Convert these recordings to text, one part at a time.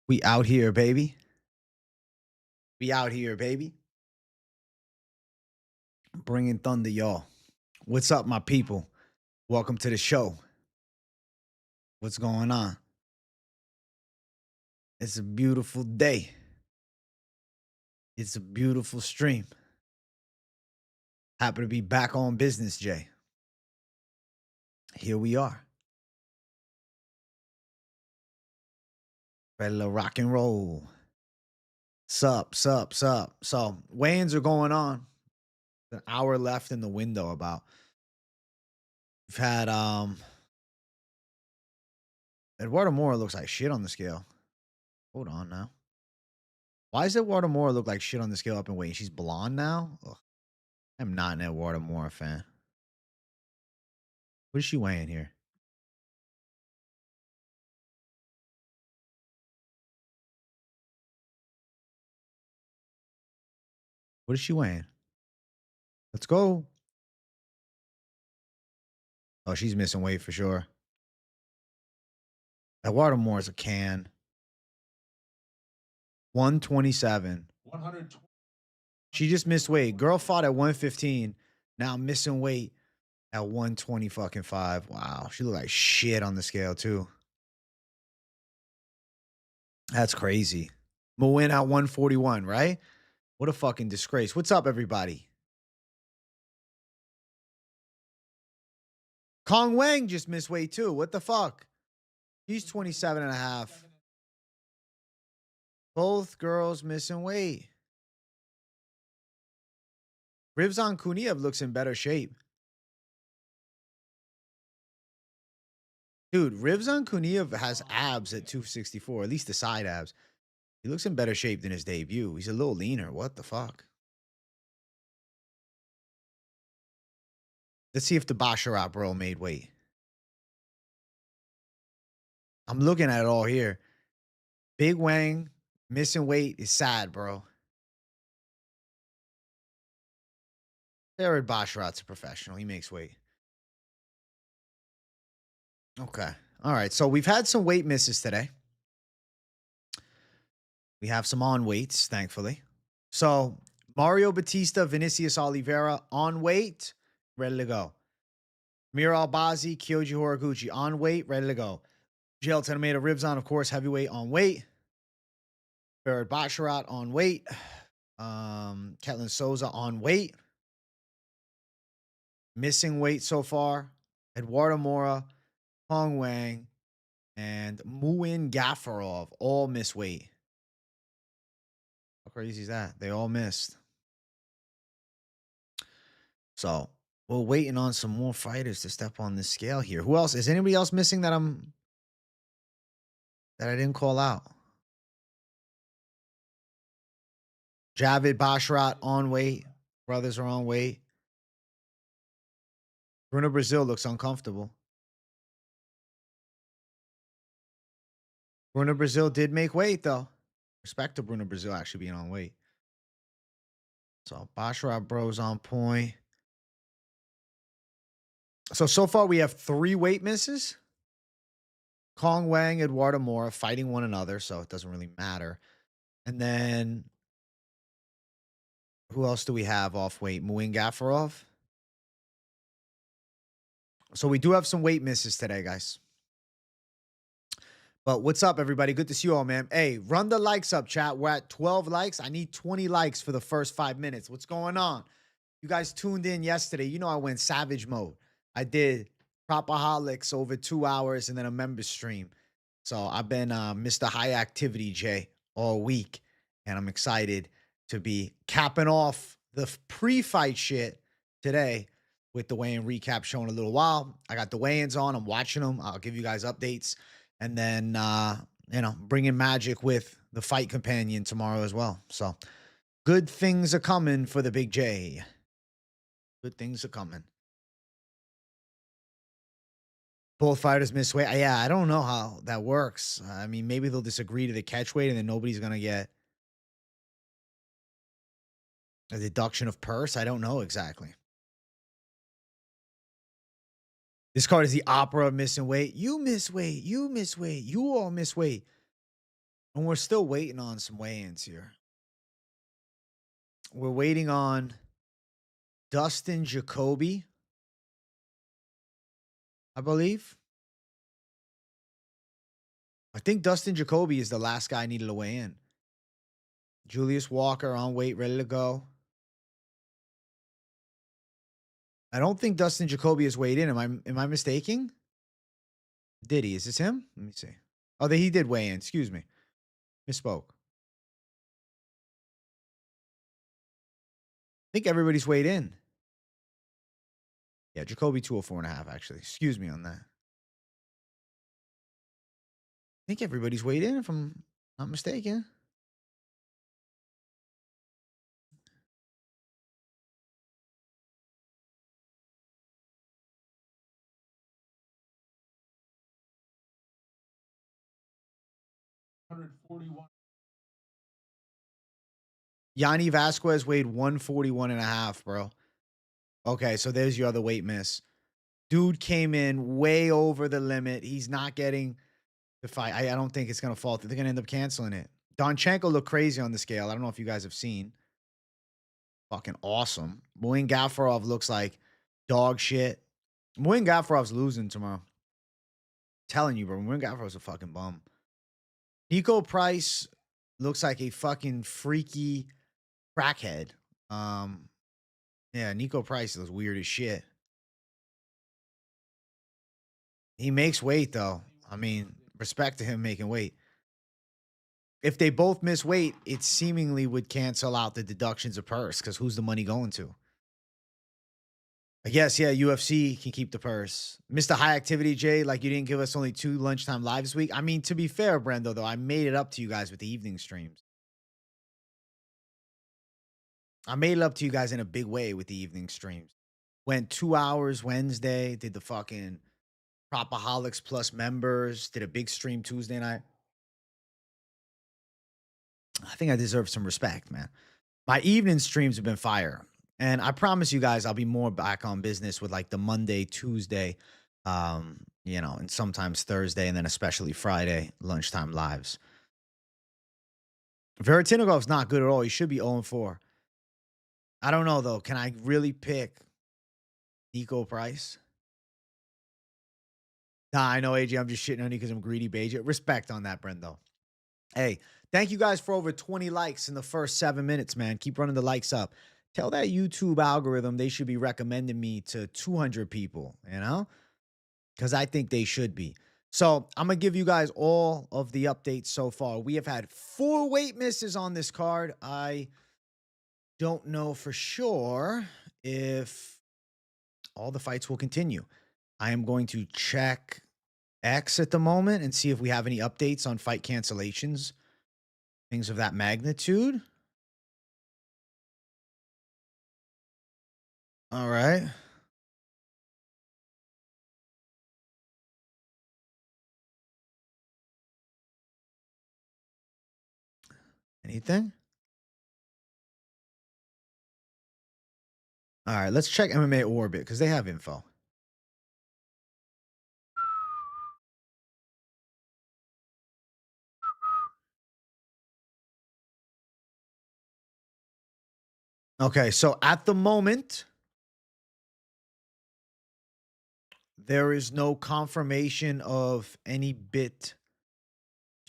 We out here, baby. We out here, baby. Bringing thunder, y'all. What's up, my people? Welcome to the show. What's going on? It's a beautiful day. It's a beautiful stream. Happy to be back on business, Jay. Here we are. Ready to rock and roll. Sup. So, weigh-ins are going on. An hour left in the window about. We've had Eduardo Mora looks like shit on the scale. Hold on now. Why does Eduardo Mora look like shit on the scale up in weight? She's blonde now? Ugh. I'm not an Eduardo Mora fan. What is she weighing here? What is she weighing? Let's go. Oh, she's missing weight for sure. Eduardo Mora is a can. 127. 120. She just missed weight. Girl fought at 115. Now missing weight at 120 fucking 5. Wow. She looked like shit on the scale too. That's crazy. Win at 141, right? What a fucking disgrace. What's up, everybody? Kong Wang just missed weight too. What the fuck? He's 27 and a half. Both girls missing weight. Rivzan Kuniev looks in better shape. Dude, Rivzan Kuniev has abs at 264, at least the side abs. He looks in better shape than his debut. He's a little leaner. What the fuck? Let's see if the Basharat bro made weight. I'm looking at it all here. Big Wang missing weight is sad, bro. Jared Basharat's a professional. He makes weight. Okay. All right. So we've had some weight misses today. We have some on weights, thankfully. So Mario Batista, Vinicius Oliveira on weight, ready to go. Mir Albazi, Kyoji Horiguchi on weight, ready to go. JL Tenameda Ribzon, of course, heavyweight on weight. Barrett Basharat on weight. Ketlin Souza on weight. Missing weight so far. Eduardo Mora, Hong Wang, and Muin Gafarov all miss weight. How crazy is that? They all missed. So we're waiting on some more fighters to step on this scale here. Who else? Is anybody else missing that I didn't call out? Javid Basharat on weight. Brothers are on weight. Bruno Brazil looks uncomfortable. Bruno Brazil did make weight, though. Respect to Bruno Brazil actually being on weight. So Basharat bro's on point. So far we have 3 weight misses. Kong Wang, Eduardo Mora fighting one another, so it doesn't really matter. And then who else do we have off weight? Muin Gafarov. So we do have some weight misses today, guys. But what's up, everybody? Good to see you all, man. Hey, run the likes up, chat. We're at 12 likes. I need 20 likes for the first 5 minutes. What's going on? You guys tuned in yesterday. You know I went savage mode. I did PropAholics over 2 hours and then a member stream. So I've been Mr. High Activity J all week. And I'm excited to be capping off the pre-fight shit today with the weigh-in recap show in a little while. I got the weigh-ins on. I'm watching them. I'll give you guys updates. And then, bringing magic with the fight companion tomorrow as well. So good things are coming for the Big J. Good things are coming. Both fighters miss weight. Yeah, I don't know how that works. I mean, maybe they'll disagree to the catch weight and then nobody's going to get a deduction of purse. I don't know exactly. This card is the opera of missing weight. You miss weight. You miss weight. You all miss weight. And we're still waiting on some weigh-ins here. We're waiting on Dustin Jacoby, I believe. I think Dustin Jacoby is the last guy I needed to weigh in. Julius Walker on weight, ready to go. I don't think Dustin Jacoby is weighed in. Am I mistaken? Did he? Is this him? Let me see. Oh, he did weigh in. Excuse me. Misspoke. I think everybody's weighed in. Yeah, Jacoby 204.5, actually. Excuse me on that. I think everybody's weighed in, if I'm not mistaken. Yanni Vasquez weighed 141.5, bro. Okay, so there's your other weight miss. Dude came in way over the limit. He's not getting the fight. I don't think it's going to fall through. They're going to end up canceling it. Donchenko looked crazy on the scale. I don't know if you guys have seen. Fucking awesome. Muin Gafarov looks like dog shit. Muin Gafarov's losing tomorrow. Telling you, bro. Muin Gafarov's a fucking bum. Nico Price looks like a fucking freaky crackhead. Yeah, Nico Price looks weird as shit. He makes weight, though. I mean, respect to him making weight. If they both miss weight, it seemingly would cancel out the deductions of purse, because who's the money going to? I guess, yeah, UFC can keep the purse. Mr. High Activity, Jay, like you didn't give us only 2 lunchtime lives this week. I mean, to be fair, Brendo, though, I made it up to you guys with the evening streams. I made it up to you guys in a big way with the evening streams. Went 2 hours Wednesday, did the fucking PropAholics Plus members, did a big stream Tuesday night. I think I deserve some respect, man. My evening streams have been fire. And I promise you guys I'll be more back on business with like the Monday, Tuesday, and sometimes Thursday, and then especially Friday lunchtime lives. Veretinogov's not good at all. He should be 0-4. I don't know, though. Can I really pick Nico Price? Nah, I know, AJ. I'm just shitting on you because I'm greedy, Beige. Respect on that, Brendo. Hey, thank you guys for over 20 likes in the first 7 minutes, man. Keep running the likes up. Tell that YouTube algorithm they should be recommending me to 200 people, because I think they should be. So I'm going to give you guys all of the updates so far. We have had 4 weight misses on this card. I don't know for sure if all the fights will continue. I am going to check X at the moment and see if we have any updates on fight cancellations, things of that magnitude. All right. Anything? All right, let's check MMA Orbit because they have info. Okay, so at the moment, there is no confirmation of any bit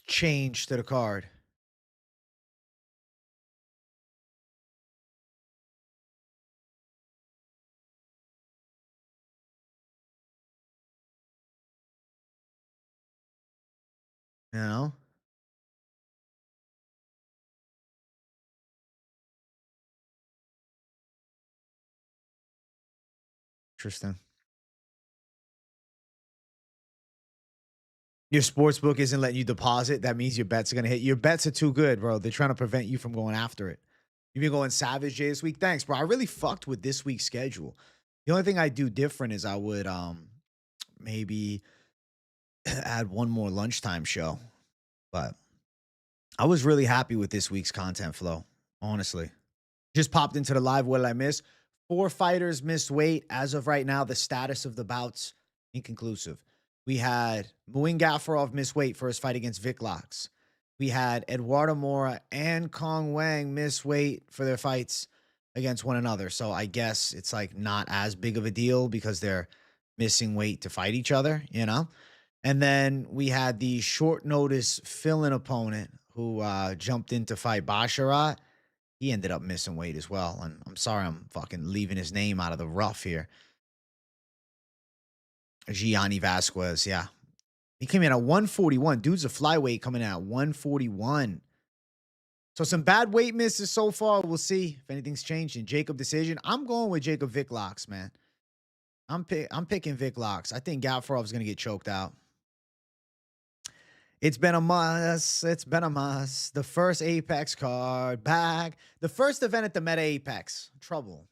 change to the card. You know? Interesting. Your sports book isn't letting you deposit. That means your bets are going to hit. Your bets are too good, bro. They're trying to prevent you from going after it. You've been going Savage Jay this week. Thanks, bro. I really fucked with this week's schedule. The only thing I do different is I would maybe add one more lunchtime show. But I was really happy with this week's content flow, honestly. Just popped into the live. What did I miss? 4 fighters missed weight. As of right now, the status of the bouts, inconclusive. We had Muin Gafarov miss weight for his fight against Vic Locks. We had Eduardo Mora and Kong Wang miss weight for their fights against one another. So I guess it's like not as big of a deal because they're missing weight to fight each other, you know? And then we had the short notice fill in opponent who jumped in to fight Basharat. He ended up missing weight as well. And I'm sorry, I'm fucking leaving his name out of the rough here. Gianni Vasquez, yeah. He came in at 141. Dude's a flyweight coming in at 141. So some bad weight misses so far. We'll see if anything's changed in Jacob decision. I'm going with Jacob Vic Locks, man. I'm picking Vic Locks. I think Gafarov's going to get choked out. It's been a must. It's been a must. The first Apex card back. The first event at the Meta Apex. Trouble.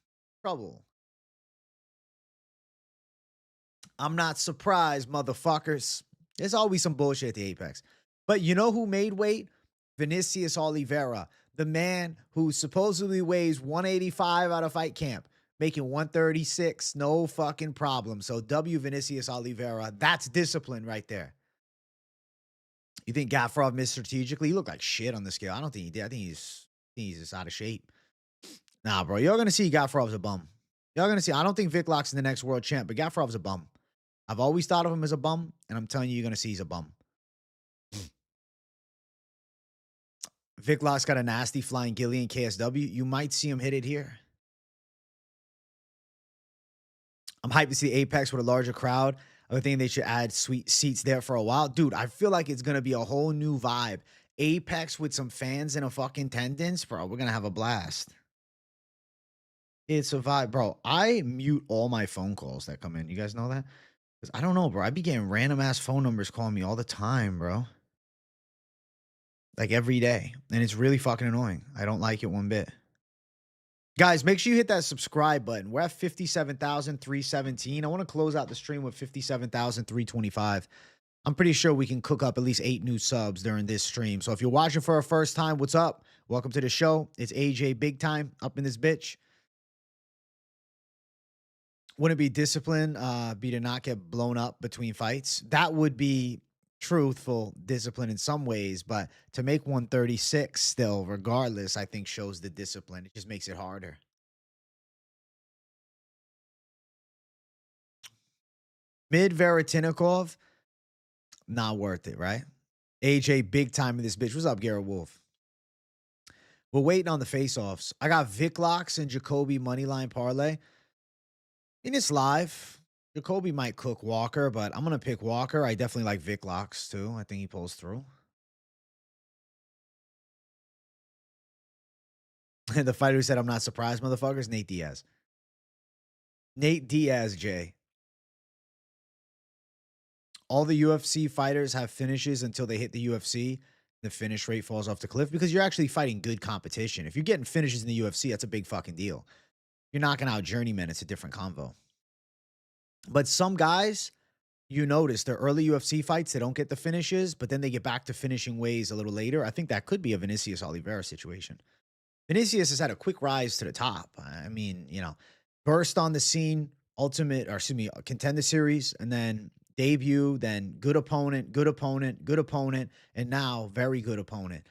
I'm not surprised, motherfuckers. There's always some bullshit at the Apex. But you know who made weight? Vinicius Oliveira, the man who supposedly weighs 185 out of fight camp, making 136, no fucking problem. So W Vinicius Oliveira, that's discipline right there. You think Gafarov missed strategically? He looked like shit on the scale. I don't think he did. I think he's just out of shape. Nah, bro. You're going to see Gafarov's a bum. You're going to see. I don't think Vic Locks is the next world champ, but Gafarov's a bum. I've always thought of him as a bum, and I'm telling you, you're going to see he's a bum. Vic Locks got a nasty flying Gillian KSW. You might see him hit it here. I'm hyped to see Apex with a larger crowd. I think they should add sweet seats there for a while. Dude, I feel like it's going to be a whole new vibe. Apex with some fans and a fucking attendance. Bro, we're going to have a blast. It's a vibe. Bro, I mute all my phone calls that come in. You guys know that? Because I don't know, bro. I be getting random-ass phone numbers calling me all the time, bro. Like every day. And it's really fucking annoying. I don't like it one bit. Guys, make sure you hit that subscribe button. We're at 57,317. I want to close out the stream with 57,325. I'm pretty sure we can cook up at least 8 new subs during this stream. So if you're watching for a first time, what's up? Welcome to the show. It's AJ Big Time up in this bitch. Wouldn't it be discipline be to not get blown up between fights? That would be truthful discipline in some ways, but to make 136 still, regardless, I think shows the discipline. It just makes it harder. Mid Veretinikov, not worth it, right? AJ Big Time in this bitch. What's up, Garrett Wolf? We're waiting on the face-offs. I got Vic Locks and Jacoby Moneyline parlay. And it's live. Jacoby might cook Walker, but I'm going to pick Walker. I definitely like Vic Locks, too. I think he pulls through. The fighter who said, I'm not surprised, motherfuckers, Nate Diaz. Nate Diaz, Jay. All the UFC fighters have finishes until they hit the UFC. The finish rate falls off the cliff because you're actually fighting good competition. If you're getting finishes in the UFC, that's a big fucking deal. You're knocking out journeymen. It's a different convo. But some guys, you notice their early UFC fights, they don't get the finishes, but then they get back to finishing ways a little later. I think that could be a Vinicius Oliveira situation. Vinicius has had a quick rise to the top. I mean, you know, burst on the scene, contender series, and then debut, then good opponent, and now very good opponent.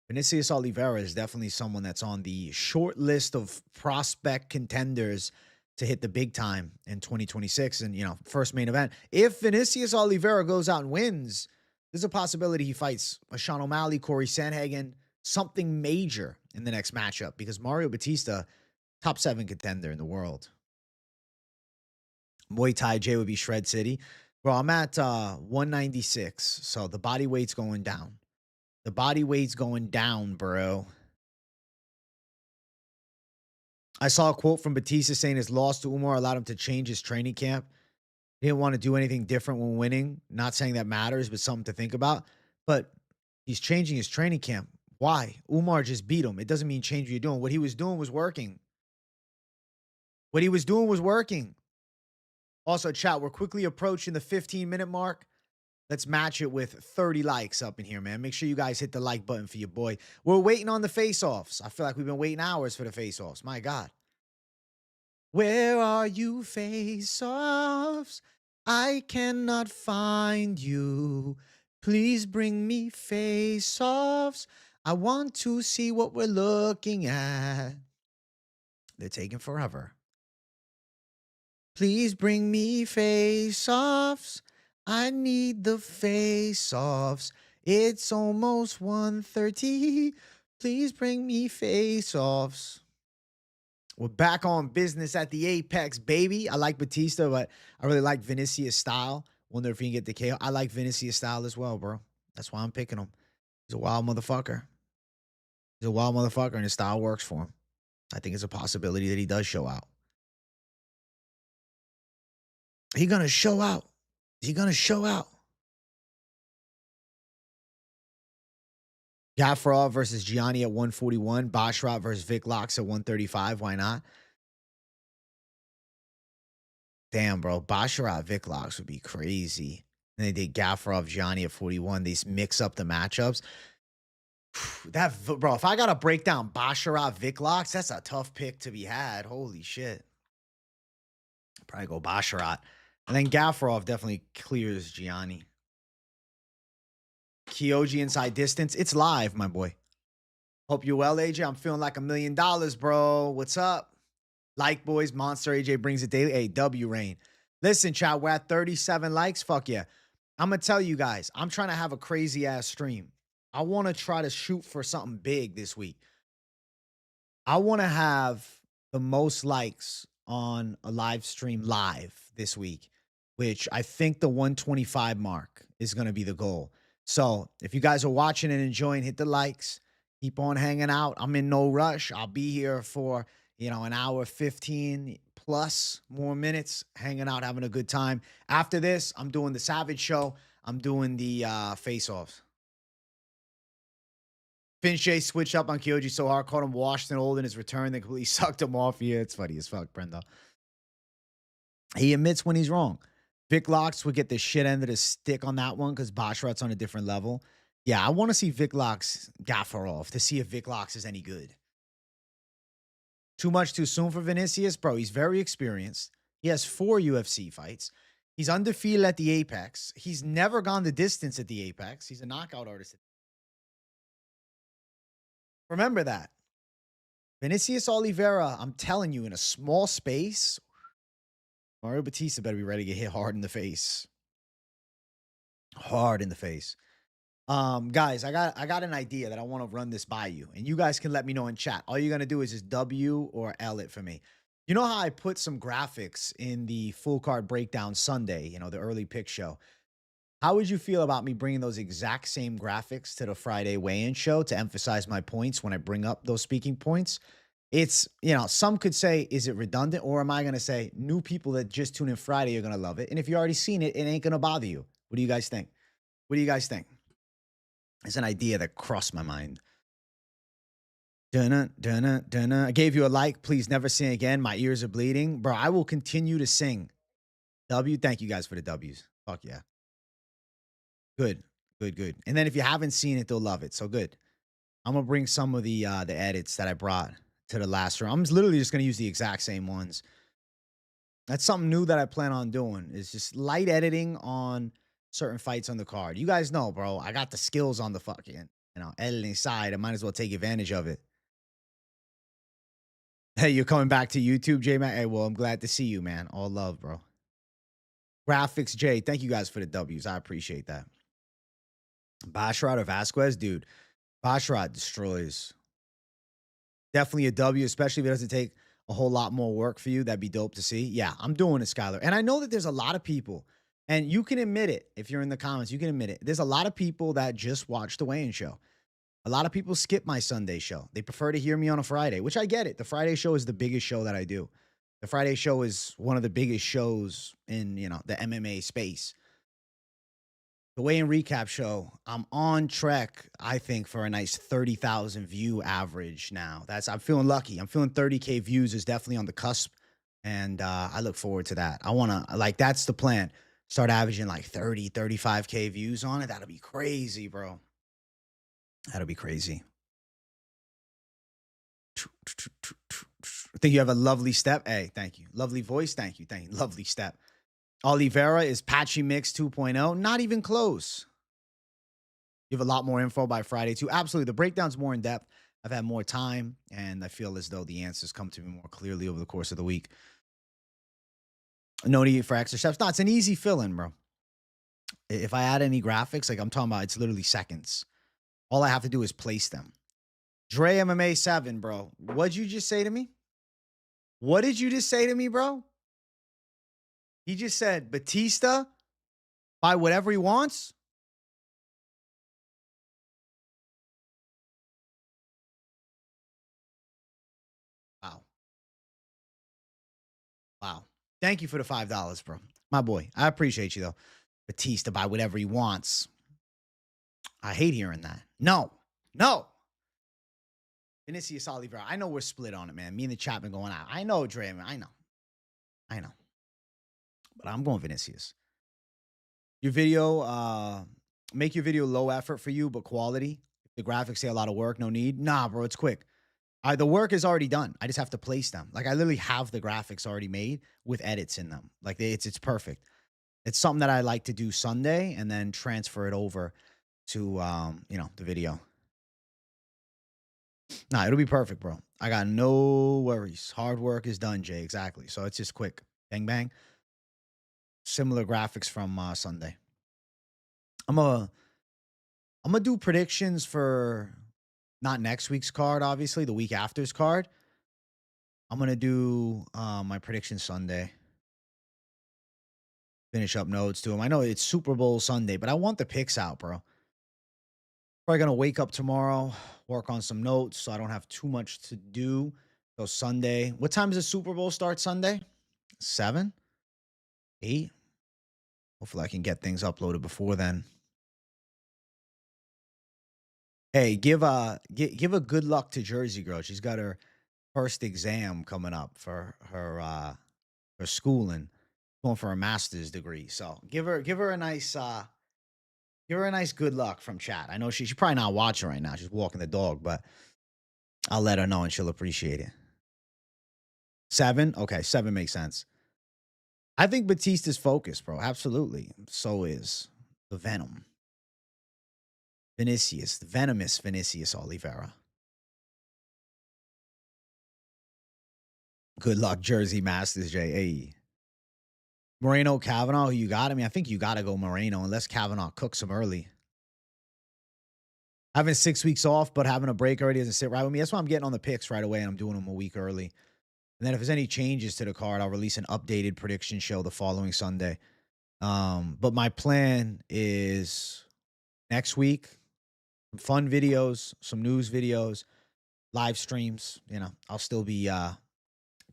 Vinicius Oliveira is definitely someone that's on the short list of prospect contenders to hit the big time in 2026 and, you know, first main event. If Vinicius Oliveira goes out and wins, there's a possibility he fights a Sean O'Malley, Corey Sandhagen, something major in the next matchup because Mario Batista, top 7 contender in the world. Muay Thai J would be Shred City. Bro, I'm at 196, so the body weight's going down. The body weight's going down, bro. I saw a quote from Batista saying his loss to Umar allowed him to change his training camp. He didn't want to do anything different when winning. Not saying that matters, but something to think about. But he's changing his training camp. Why? Umar just beat him. It doesn't mean change what you're doing. What he was doing was working. Also, chat, we're quickly approaching the 15-minute mark. Let's match it with 30 likes up in here, man. Make sure you guys hit the like button for your boy. We're waiting on the face-offs. I feel like we've been waiting hours for the face-offs. My God. Where are you, face-offs? I cannot find you. Please bring me face-offs. I want to see what we're looking at. They're taking forever. Please bring me face-offs. I need the face-offs. It's almost 1:30. Please bring me face-offs. We're back on business at the Apex, baby. I like Batista, but I really like Vinicius' style. Wonder if he can get the KO. I like Vinicius' style as well, bro. That's why I'm picking him. He's a wild motherfucker. He's a wild motherfucker, and his style works for him. I think it's a possibility that he does show out. He gonna show out. He gonna show out. Gaffarov versus Gianni at 141. Basharat versus Vic Locks at 135. Why not? Damn, bro. Basharat Vic Locks would be crazy. And they did Gaffarov Gianni at 41. They mix up the matchups. That, bro, if I got to break down Basharat Vic Locks, that's a tough pick to be had. Holy shit. Probably go Basharat. And then Gaffarov definitely clears Gianni. Kyoji inside distance. It's live, my boy. Hope you're well, AJ. I'm feeling like $1 million, bro. What's up? Like boys, Monster AJ brings it daily. Hey, W Rain. Listen, chat, we're at 37 likes. Fuck yeah. I'm going to tell you guys, I'm trying to have a crazy ass stream. I want to try to shoot for something big this week. I want to have the most likes on a live stream live this week, which I think the 125 mark is going to be the goal. So if you guys are watching and enjoying, hit the likes. Keep on hanging out. I'm in no rush. I'll be here for, an hour, 15 plus more minutes, hanging out, having a good time. After this, I'm doing the Savage Show. I'm doing the face-offs. Finche switched up on Kyoji so hard, caught him washed and old in his return, then completely sucked him off. Yeah, it's funny as fuck, Brenda. He admits when he's wrong. Vic Locks would get the shit end of the stick on that one because Basharat's on a different level. Yeah, I want to see Vic Locks Gaffarov to see if Vic Locks is any good. Too much too soon for Vinicius? Bro, he's very experienced. He has 4 UFC fights. He's undefeated at the Apex. He's never gone the distance at the Apex. He's a knockout artist. Remember that. Vinicius Oliveira, I'm telling you, in a small space, Mario Batista better be ready to get hit hard in the face. Hard in the face. Guys, I got an idea that I want to run this by you, and you guys can let me know in chat. All you're gonna do is just W or L it for me. You know how I put some graphics in the full card breakdown Sunday, the early pick show? How would you feel about me bringing those exact same graphics to the Friday weigh-in show to emphasize my points when I bring up those speaking points? It's, some could say, is it redundant? Or am I going to say new people that just tune in Friday are going to love it? And if you already seen it, it ain't going to bother you. What do you guys think? What do you guys think? It's an idea that crossed my mind. Dunna, dunna, dunna. I gave you a like. Please never sing again. My ears are bleeding. Bro, I will continue to sing. W, thank you guys for the W's. Fuck yeah. Good, good, good. And then if you haven't seen it, they'll love it. So good. I'm gonna bring some of the edits that I brought to the last round. I'm literally just gonna use the exact same ones. That's something new that I plan on doing. Is just light editing on certain fights on the card. You guys know, bro. I got the skills on the fucking editing side. I might as well take advantage of it. Hey, you're coming back to YouTube, J-Mac? Hey, well, I'm glad to see you, man. All love, bro. Graphics, Jay. Thank you guys for the W's. I appreciate that. Basharat or Vasquez? Dude, Basharat destroys. Definitely a W, especially if it doesn't take a whole lot more work for you. That'd be dope to see. Yeah, I'm doing it, Skylar. And I know that there's a lot of people, and you can admit it. If you're in the comments, you can admit it. There's a lot of people that just watch the weigh-in show. A lot of people skip my Sunday show. They prefer to hear me on a Friday, which I get it. The Friday show is the biggest show that I do. The Friday show is one of the biggest shows in, the MMA space. The weigh-in recap show, I'm on track, I think, for a nice 30,000 view average now. I'm feeling lucky. I'm feeling 30K views is definitely on the cusp, and I look forward to that. I want to, that's the plan. Start averaging like 30, 35K views on it. That'll be crazy, bro. That'll be crazy. I think you have a lovely step. Hey, thank you. Lovely voice. Thank you. Thank you. Lovely step. Oliveira is Patchy Mix 2.0. Not even close. You have a lot more info by Friday too. Absolutely. The breakdown's more in depth. I've had more time, and I feel as though the answers come to me more clearly over the course of the week. No need for extra steps. No, it's an easy fill-in, bro. If I add any graphics, like I'm talking about, it's literally seconds. All I have to do is place them. Dre MMA 7, bro. What'd you just say to me? What did you just say to me, bro? He just said Batista buy whatever he wants. Wow. Wow. Thank you for the $5, bro. My boy. I appreciate you, though. Batista buy whatever he wants. I hate hearing that. No. Vinicius Oliveira. I know we're split on it, man. Me and the chat been going out. I know, Dre, man. I know. But I'm going Vinicius. Your video, make your video low effort for you, but quality. The graphics say a lot of work, no need. Nah, bro, it's quick. The work is already done. I just have to place them. Like I literally have the graphics already made with edits in them. Like it's perfect. It's something that I like to do Sunday and then transfer it over to the video. Nah, it'll be perfect, bro. I got no worries. Hard work is done, Jay. Exactly. So it's just quick. Bang bang. Similar graphics from Sunday. I'm gonna do predictions for not next week's card, obviously, the week after's card. I'm gonna do my prediction Sunday. Finish up notes to him. I know it's Super Bowl Sunday, but I want the picks out, bro. Probably gonna wake up tomorrow, work on some notes so I don't have too much to do. So Sunday. What time does the Super Bowl start Sunday? 7? 8? Hopefully I can get things uploaded before then. Hey, give a good luck to Jersey Girl. She's got her first exam coming up for her schooling, going for a master's degree. So give her a nice good luck from chat. I know she's probably not watching right now. She's walking the dog, but I'll let her know and she'll appreciate it. 7? Okay, 7 makes sense. I think Batista's focused, bro. Absolutely. So is the Venom. Vinicius, the venomous Vinicius Oliveira. Good luck, Jersey Masters, J. Hey. Moreno, Kavanaugh, who you got? I mean, I think you got to go Moreno unless Kavanaugh cooks him early. Having 6 weeks off, but having a break already doesn't sit right with me. That's why I'm getting on the picks right away and I'm doing them a week early. And then if there's any changes to the card, I'll release an updated prediction show the following Sunday. But my plan is next week, some fun videos, some news videos, live streams. I'll still be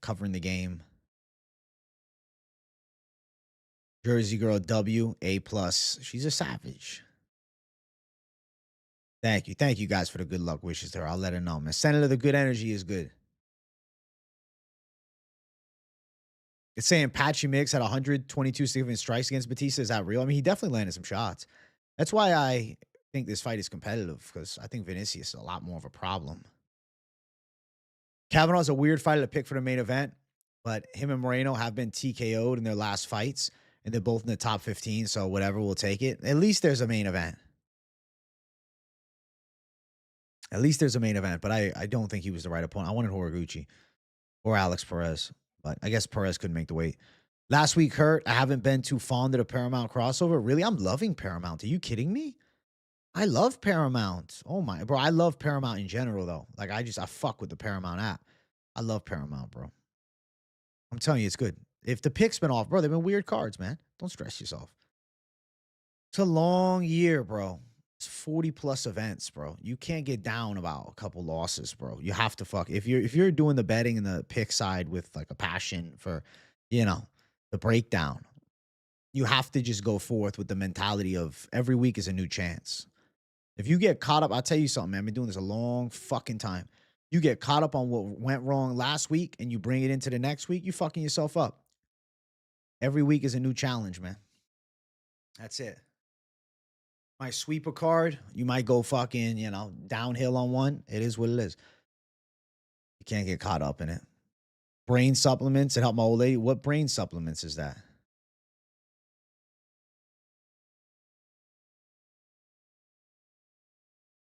covering the game. Jersey Girl W, A+. She's a savage. Thank you. Thank you guys for the good luck wishes to her. I'll let her know, man. Senator, the good energy is good. It's saying Patchy Mix had 122 significant strikes against Batista. Is that real? I mean, he definitely landed some shots. That's why I think this fight is competitive, because I think Vinicius is a lot more of a problem. Kavanaugh's a weird fighter to pick for the main event, but him and Moreno have been TKO'd in their last fights, and they're both in the top 15, so whatever, we'll take it. At least there's a main event. But I don't think he was the right opponent. I wanted Horiguchi or Alex Perez, but I guess Perez couldn't make the weight. Last week hurt. I haven't been too fond of the Paramount crossover. Really? I'm loving Paramount. Are you kidding me? I love Paramount. Oh my, bro. I love Paramount in general, though. Like, I fuck with the Paramount app. I love Paramount, bro. I'm telling you, it's good. If the pick's been off, bro, they've been weird cards, man. Don't stress yourself. It's a long year, bro. It's 40+ events, bro. You can't get down about a couple losses, bro. You have to fuck. If you're doing the betting and the pick side with like a passion for, the breakdown, you have to just go forth with the mentality of every week is a new chance. If you get caught up, I'll tell you something, man. I've been doing this a long fucking time. You get caught up on what went wrong last week and you bring it into the next week, you fucking yourself up. Every week is a new challenge, man. That's it. My sweeper card, you might go fucking, downhill on one. It is what it is. You can't get caught up in it. Brain supplements, it helped my old lady. What brain supplements is that?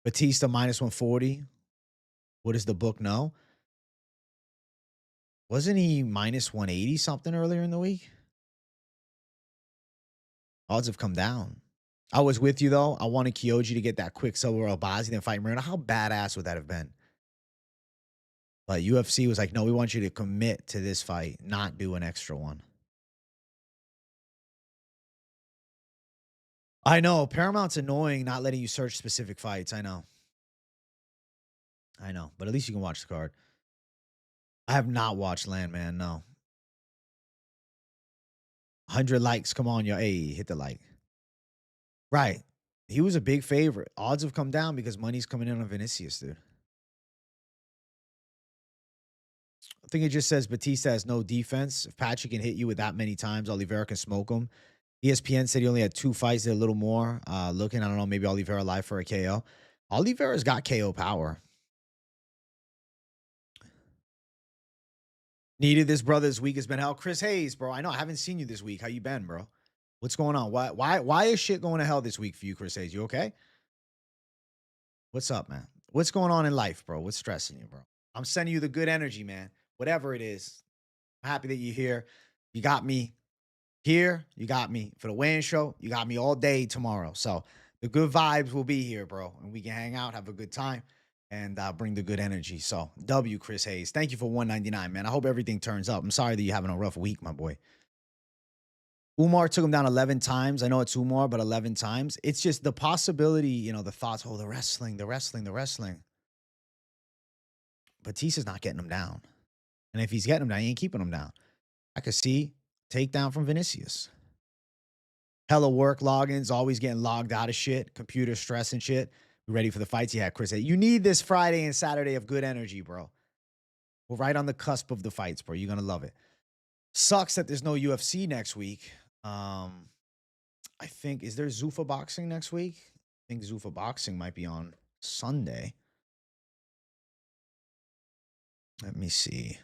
Batista minus 140. What does the book know? Wasn't he minus 180 something earlier in the week? Odds have come down. I was with you, though. I wanted Kyoji to get that quick silver Albazi, then fight Marino. How badass would that have been? But UFC was like, no, we want you to commit to this fight, not do an extra one. I know. Paramount's annoying not letting you search specific fights. I know. But at least you can watch the card. I have not watched Landman, no. 100 likes. Come on, yo. Hey, hit the like. Right. He was a big favorite. Odds have come down because money's coming in on Vinicius, dude. I think it just says Batista has no defense. If Patrick can hit you with that many times, Oliveira can smoke him. ESPN said he only had 2 fights, did a little more. I don't know, maybe Oliveira live for a KO. Oliveira's got KO power. Needed this brother this week. Has been hell. Chris Hayes, bro. I know I haven't seen you this week. How you been, bro? What's going on? Why is shit going to hell this week for you, Chris Hayes? You okay? What's up, man? What's going on in life, bro? What's stressing you, bro? I'm sending you the good energy, man. Whatever it is. I'm happy that you're here. You got me here. You got me for the weigh-in show. You got me all day tomorrow. So the good vibes will be here, bro. And we can hang out, have a good time, and bring the good energy. So W, Chris Hayes. Thank you for 199, man. I hope everything turns up. I'm sorry that you're having a rough week, my boy. Umar took him down 11 times. I know it's Umar, but 11 times. It's just the possibility, the thoughts, the wrestling. Batista's not getting him down. And if he's getting him down, he ain't keeping him down. I could see takedown from Vinicius. Hella work logins, always getting logged out of shit, computer stress and shit. We ready for the fights? Yeah, Chris. You need this Friday and Saturday of good energy, bro. We're right on the cusp of the fights, bro. You're going to love it. Sucks that there's no UFC next week. I think, is there Zuffa boxing next week? I think Zuffa boxing might be on Sunday. Let me see.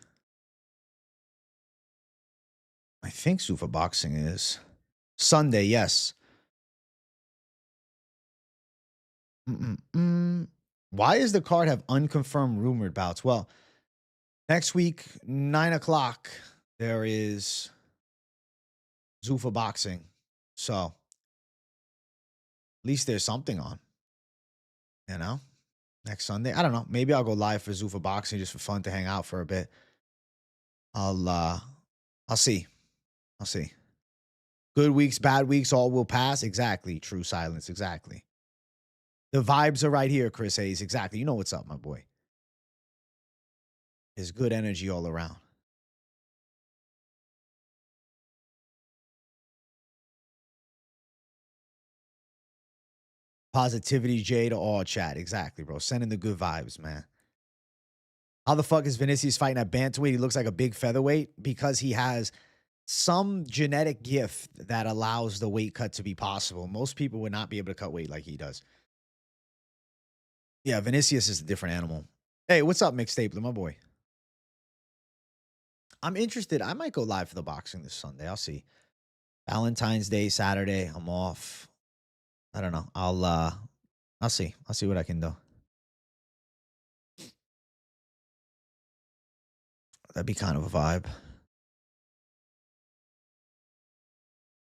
I think Zuffa boxing is Sunday, yes. Why does the card have unconfirmed rumored bouts? Well, next week, 9 o'clock, there is Zuffa boxing. So at least there's something on, next Sunday. I don't know. Maybe I'll go live for Zuffa boxing just for fun to hang out for a bit. I'll see. Good weeks, bad weeks, all will pass. Exactly. True silence. Exactly. The vibes are right here, Chris Hayes. Exactly. You know what's up, my boy. There's good energy all around. Positivity, J to all chat. Exactly, bro. Sending the good vibes, man. How the fuck is Vinicius fighting at bantamweight? He looks like a big featherweight because he has some genetic gift that allows the weight cut to be possible. Most people would not be able to cut weight like he does. Yeah, Vinicius is a different animal. Hey, what's up, Mick Stapler, my boy? I'm interested. I might go live for the boxing this Sunday. I'll see. Valentine's Day, Saturday, I'm off. I don't know. I'll see. I'll see what I can do. That'd be kind of a vibe.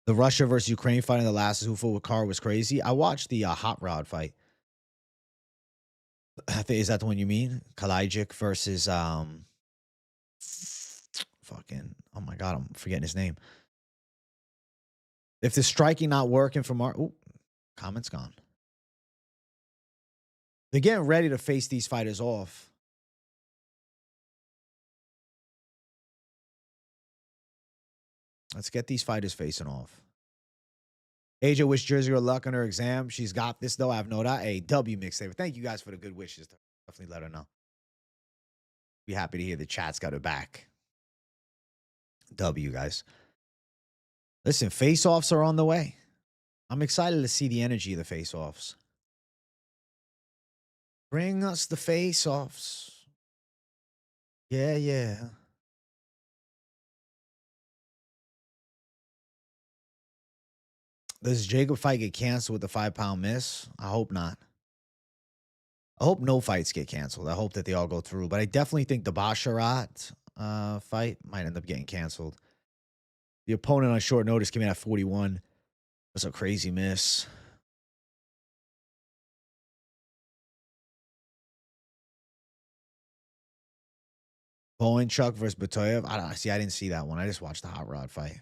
The Russia versus Ukraine fight in the last Zuffa car was crazy. I watched the Hot Rod fight. Is that the one you mean? Kalajdzic versus fucking, oh my god, I'm forgetting his name. If the striking not working from our comments gone. They're getting ready to face these fighters off. Let's get these fighters facing off. AJ wish Jersey her luck on her exam. She's got this, though. I have no doubt. A W mixtape. Thank you guys for the good wishes. Definitely let her know. Be happy to hear the chat's got her back. W, guys. Listen, face-offs are on the way. I'm excited to see the energy of the face-offs. Bring us the face-offs. Yeah. Does Jacob fight get canceled with the 5-pound miss? I hope not. I hope no fights get canceled. I hope that they all go through. But I definitely think the Basharat fight might end up getting canceled. The opponent on short notice came in at 41. That's a crazy miss. Bowen Chuck versus Batoyev. I don't see. I didn't see that one. I just watched the Hot Rod fight.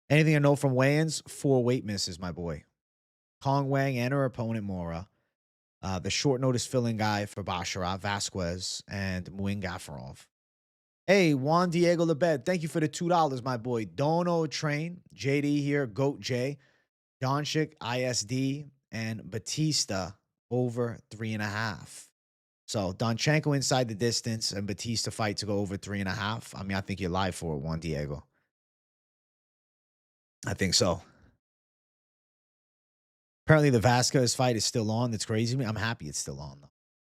Anything to know from weigh-ins? 4 weight misses, my boy. Kong Wang and her opponent Mora. The short notice filling guy for Basharat, Vasquez, and Muin Gafarov. Hey, Juan Diego Lebed, thank you for the $2, my boy. Dono Train, JD here, Goat J, Doncic, ISD, and Batista over 3.5. So Donchenko inside the distance and Batista fight to go over 3.5. I mean, I think you're live for it, Juan Diego. I think so. Apparently the Vasquez fight is still on. That's crazy to me. I'm happy it's still on, though.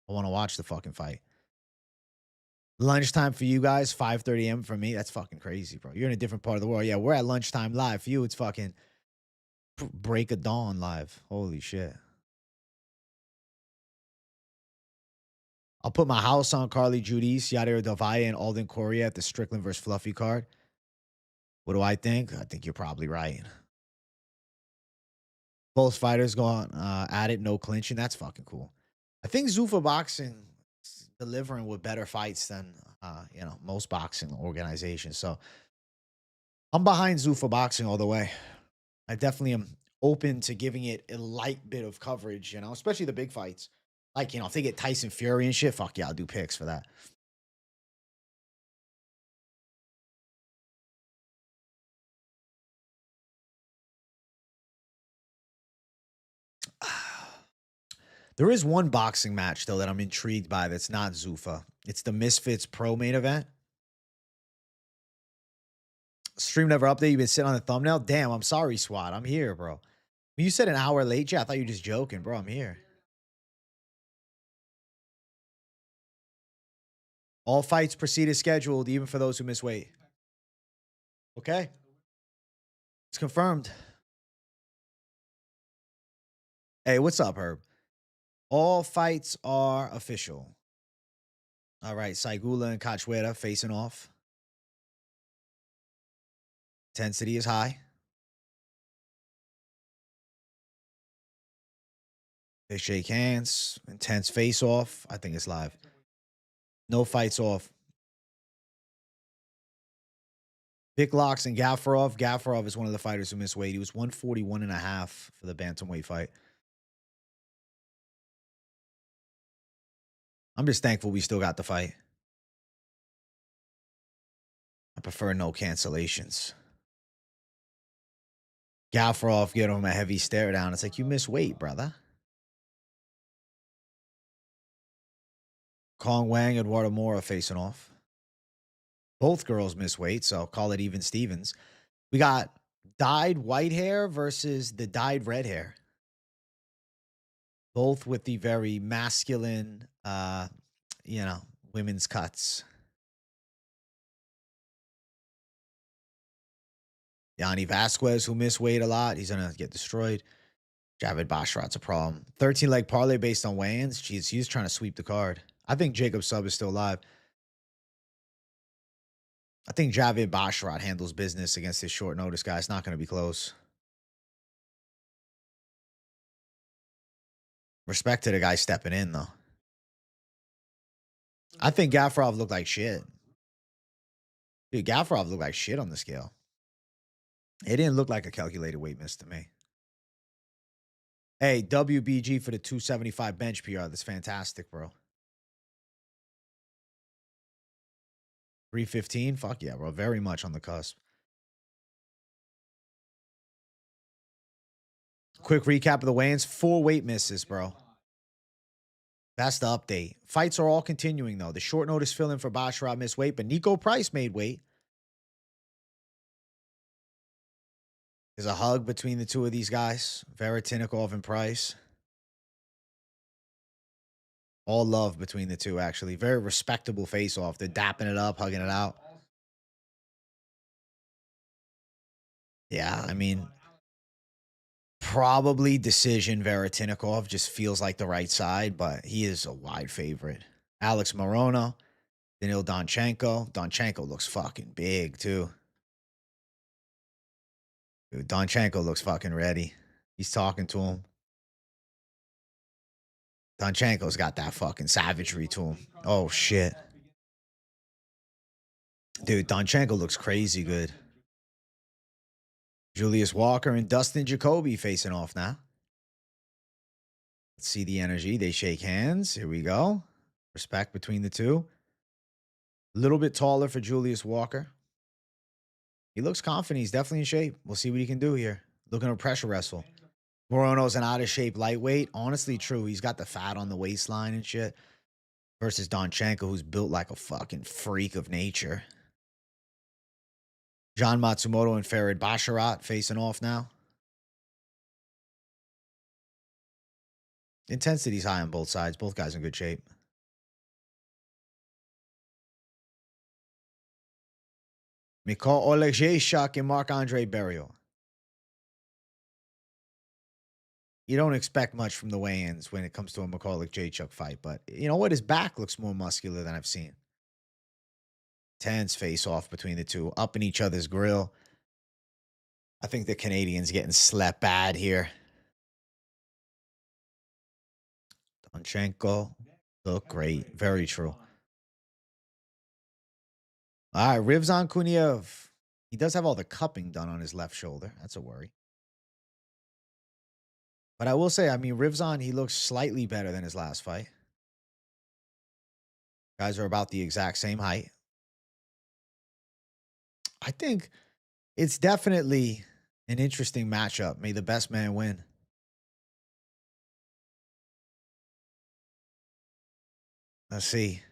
I want to watch the fucking fight. Lunchtime for you guys, 5:30 a.m. for me. That's fucking crazy, bro. You're in a different part of the world. Yeah, we're at lunchtime live. For you, it's fucking break of dawn live. Holy shit. I'll put my house on Carly Judice, Yadira Del Valle, and Alden Correa at the Strickland versus Fluffy card. What do I think? I think you're probably right. Both fighters going at it, no clinching. That's fucking cool. I think Zuffa Boxing is delivering with better fights than most boxing organizations. So I'm behind Zuffa Boxing all the way. I definitely am open to giving it a light bit of coverage, especially the big fights. Like, if they get Tyson Fury and shit, fuck yeah, I'll do picks for that. There is one boxing match, though, that I'm intrigued by that's not Zuffa. It's the Misfits Pro main event. Stream never update. You've been sitting on the thumbnail. Damn, I'm sorry, SWAT. I'm here, bro. When you said an hour late, yeah, I thought you were just joking, bro. I'm here. All fights proceed as scheduled, even for those who miss weight. Okay. It's confirmed. Hey, what's up, Herb? All fights are official. All right, Saigula and Cachueta facing off. Intensity is high. They shake hands. Intense face off. I think it's live. No fights off. Vic Locks and Gafarov. Gafarov is one of the fighters who missed weight. He was 141.5 for the bantamweight fight. I'm just thankful we still got the fight. I prefer no cancellations. Gafarov giving him a heavy stare down. It's like, you miss weight, brother. Kong Wang, Eduardo Mora facing off. Both girls miss weight, so call it even Stevens. We got dyed white hair versus the dyed red hair. Both with the very masculine, women's cuts. Yanni Vasquez, who missed weight a lot, he's going to get destroyed. Javid Basharat's a problem. 13-leg parlay based on weigh-ins. Jeez, he's trying to sweep the card. I think Jacob Sub is still alive. I think Javid Basharat handles business against this short notice guy. It's not going to be close. Respect to the guy stepping in, though. I think Gafarov looked like shit. Dude, Gafarov looked like shit on the scale. It didn't look like a calculated weight miss to me. Hey, WBG for the 275 bench PR. That's fantastic, bro. 315? Fuck yeah, bro. Very much on the cusp. Quick recap of the weigh-ins. 4 weight misses, bro. That's the update. Fights are all continuing, though. The short notice fill-in for Basharat missed weight, but Nico Price made weight. There's a hug between the two of these guys. Veretinikov and Price. All love between the two, actually. Very respectable face-off. They're dapping it up, hugging it out. Yeah, I mean, Probably decision. Veretinikov just feels like the right side, but he is a wide favorite. Alex Morono, Danil Donchenko. Donchenko looks fucking big, too. Dude, Donchenko looks fucking ready. He's talking to him. Donchenko's got that fucking savagery to him. Oh, shit. Dude, Donchenko looks crazy good. Julius Walker and Dustin Jacoby facing off now. Let's see the energy. They shake hands. Here we go. Respect between the two. A little bit taller for Julius Walker. He looks confident. He's definitely in shape. We'll see what he can do here. Looking to pressure wrestle. Morono's an out of shape lightweight. Honestly, true. He's got the fat on the waistline and shit. Versus Donchenko, who's built like a fucking freak of nature. John Matsumoto and Farid Basharat facing off now. Intensity's high on both sides. Both guys in good shape. Mikhail Oleksiejczuk and Marc-Andre Barrios. You don't expect much from the weigh-ins when it comes to a Mikhail Oleksiejczuk fight, but you know what? His back looks more muscular than I've seen. Tense face-off between the two, up in each other's grill. I think the Canadian's getting slept bad here. Donchenko look great. Very true. All right, Rivzan Kuniev. He does have all the cupping done on his left shoulder. That's a worry. But I will say, I mean, Rivzan, he looks slightly better than his last fight. Guys are about the exact same height. I think it's definitely an interesting matchup. May the best man win. Let's see.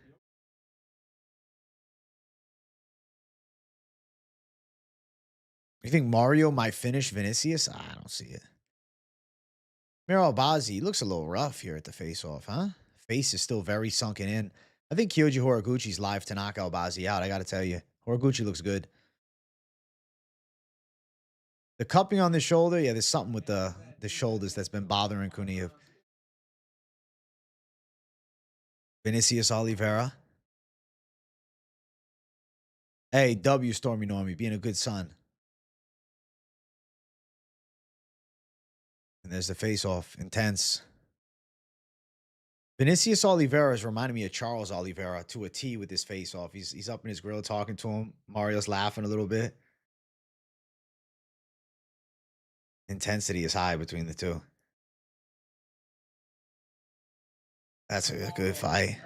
You think Mario might finish Vinicius? I don't see it. Miro Albazi looks a little rough here at the face-off, huh? Face is still very sunken in. I think Kyoji Horiguchi's live to knock Albazi out. I got to tell you, Horiguchi looks good. The cupping on the shoulder, yeah, there's something with the shoulders that's been bothering Kuniev. Vinicius Oliveira. Hey, W Stormy Normie, being a good son. And there's the face-off. Intense. Vinicius Oliveira is reminding me of Charles Oliveira to a T with this face-off. He's up in his grill talking to him. Mario's laughing a little bit. Intensity is high between the two. That's a good fight.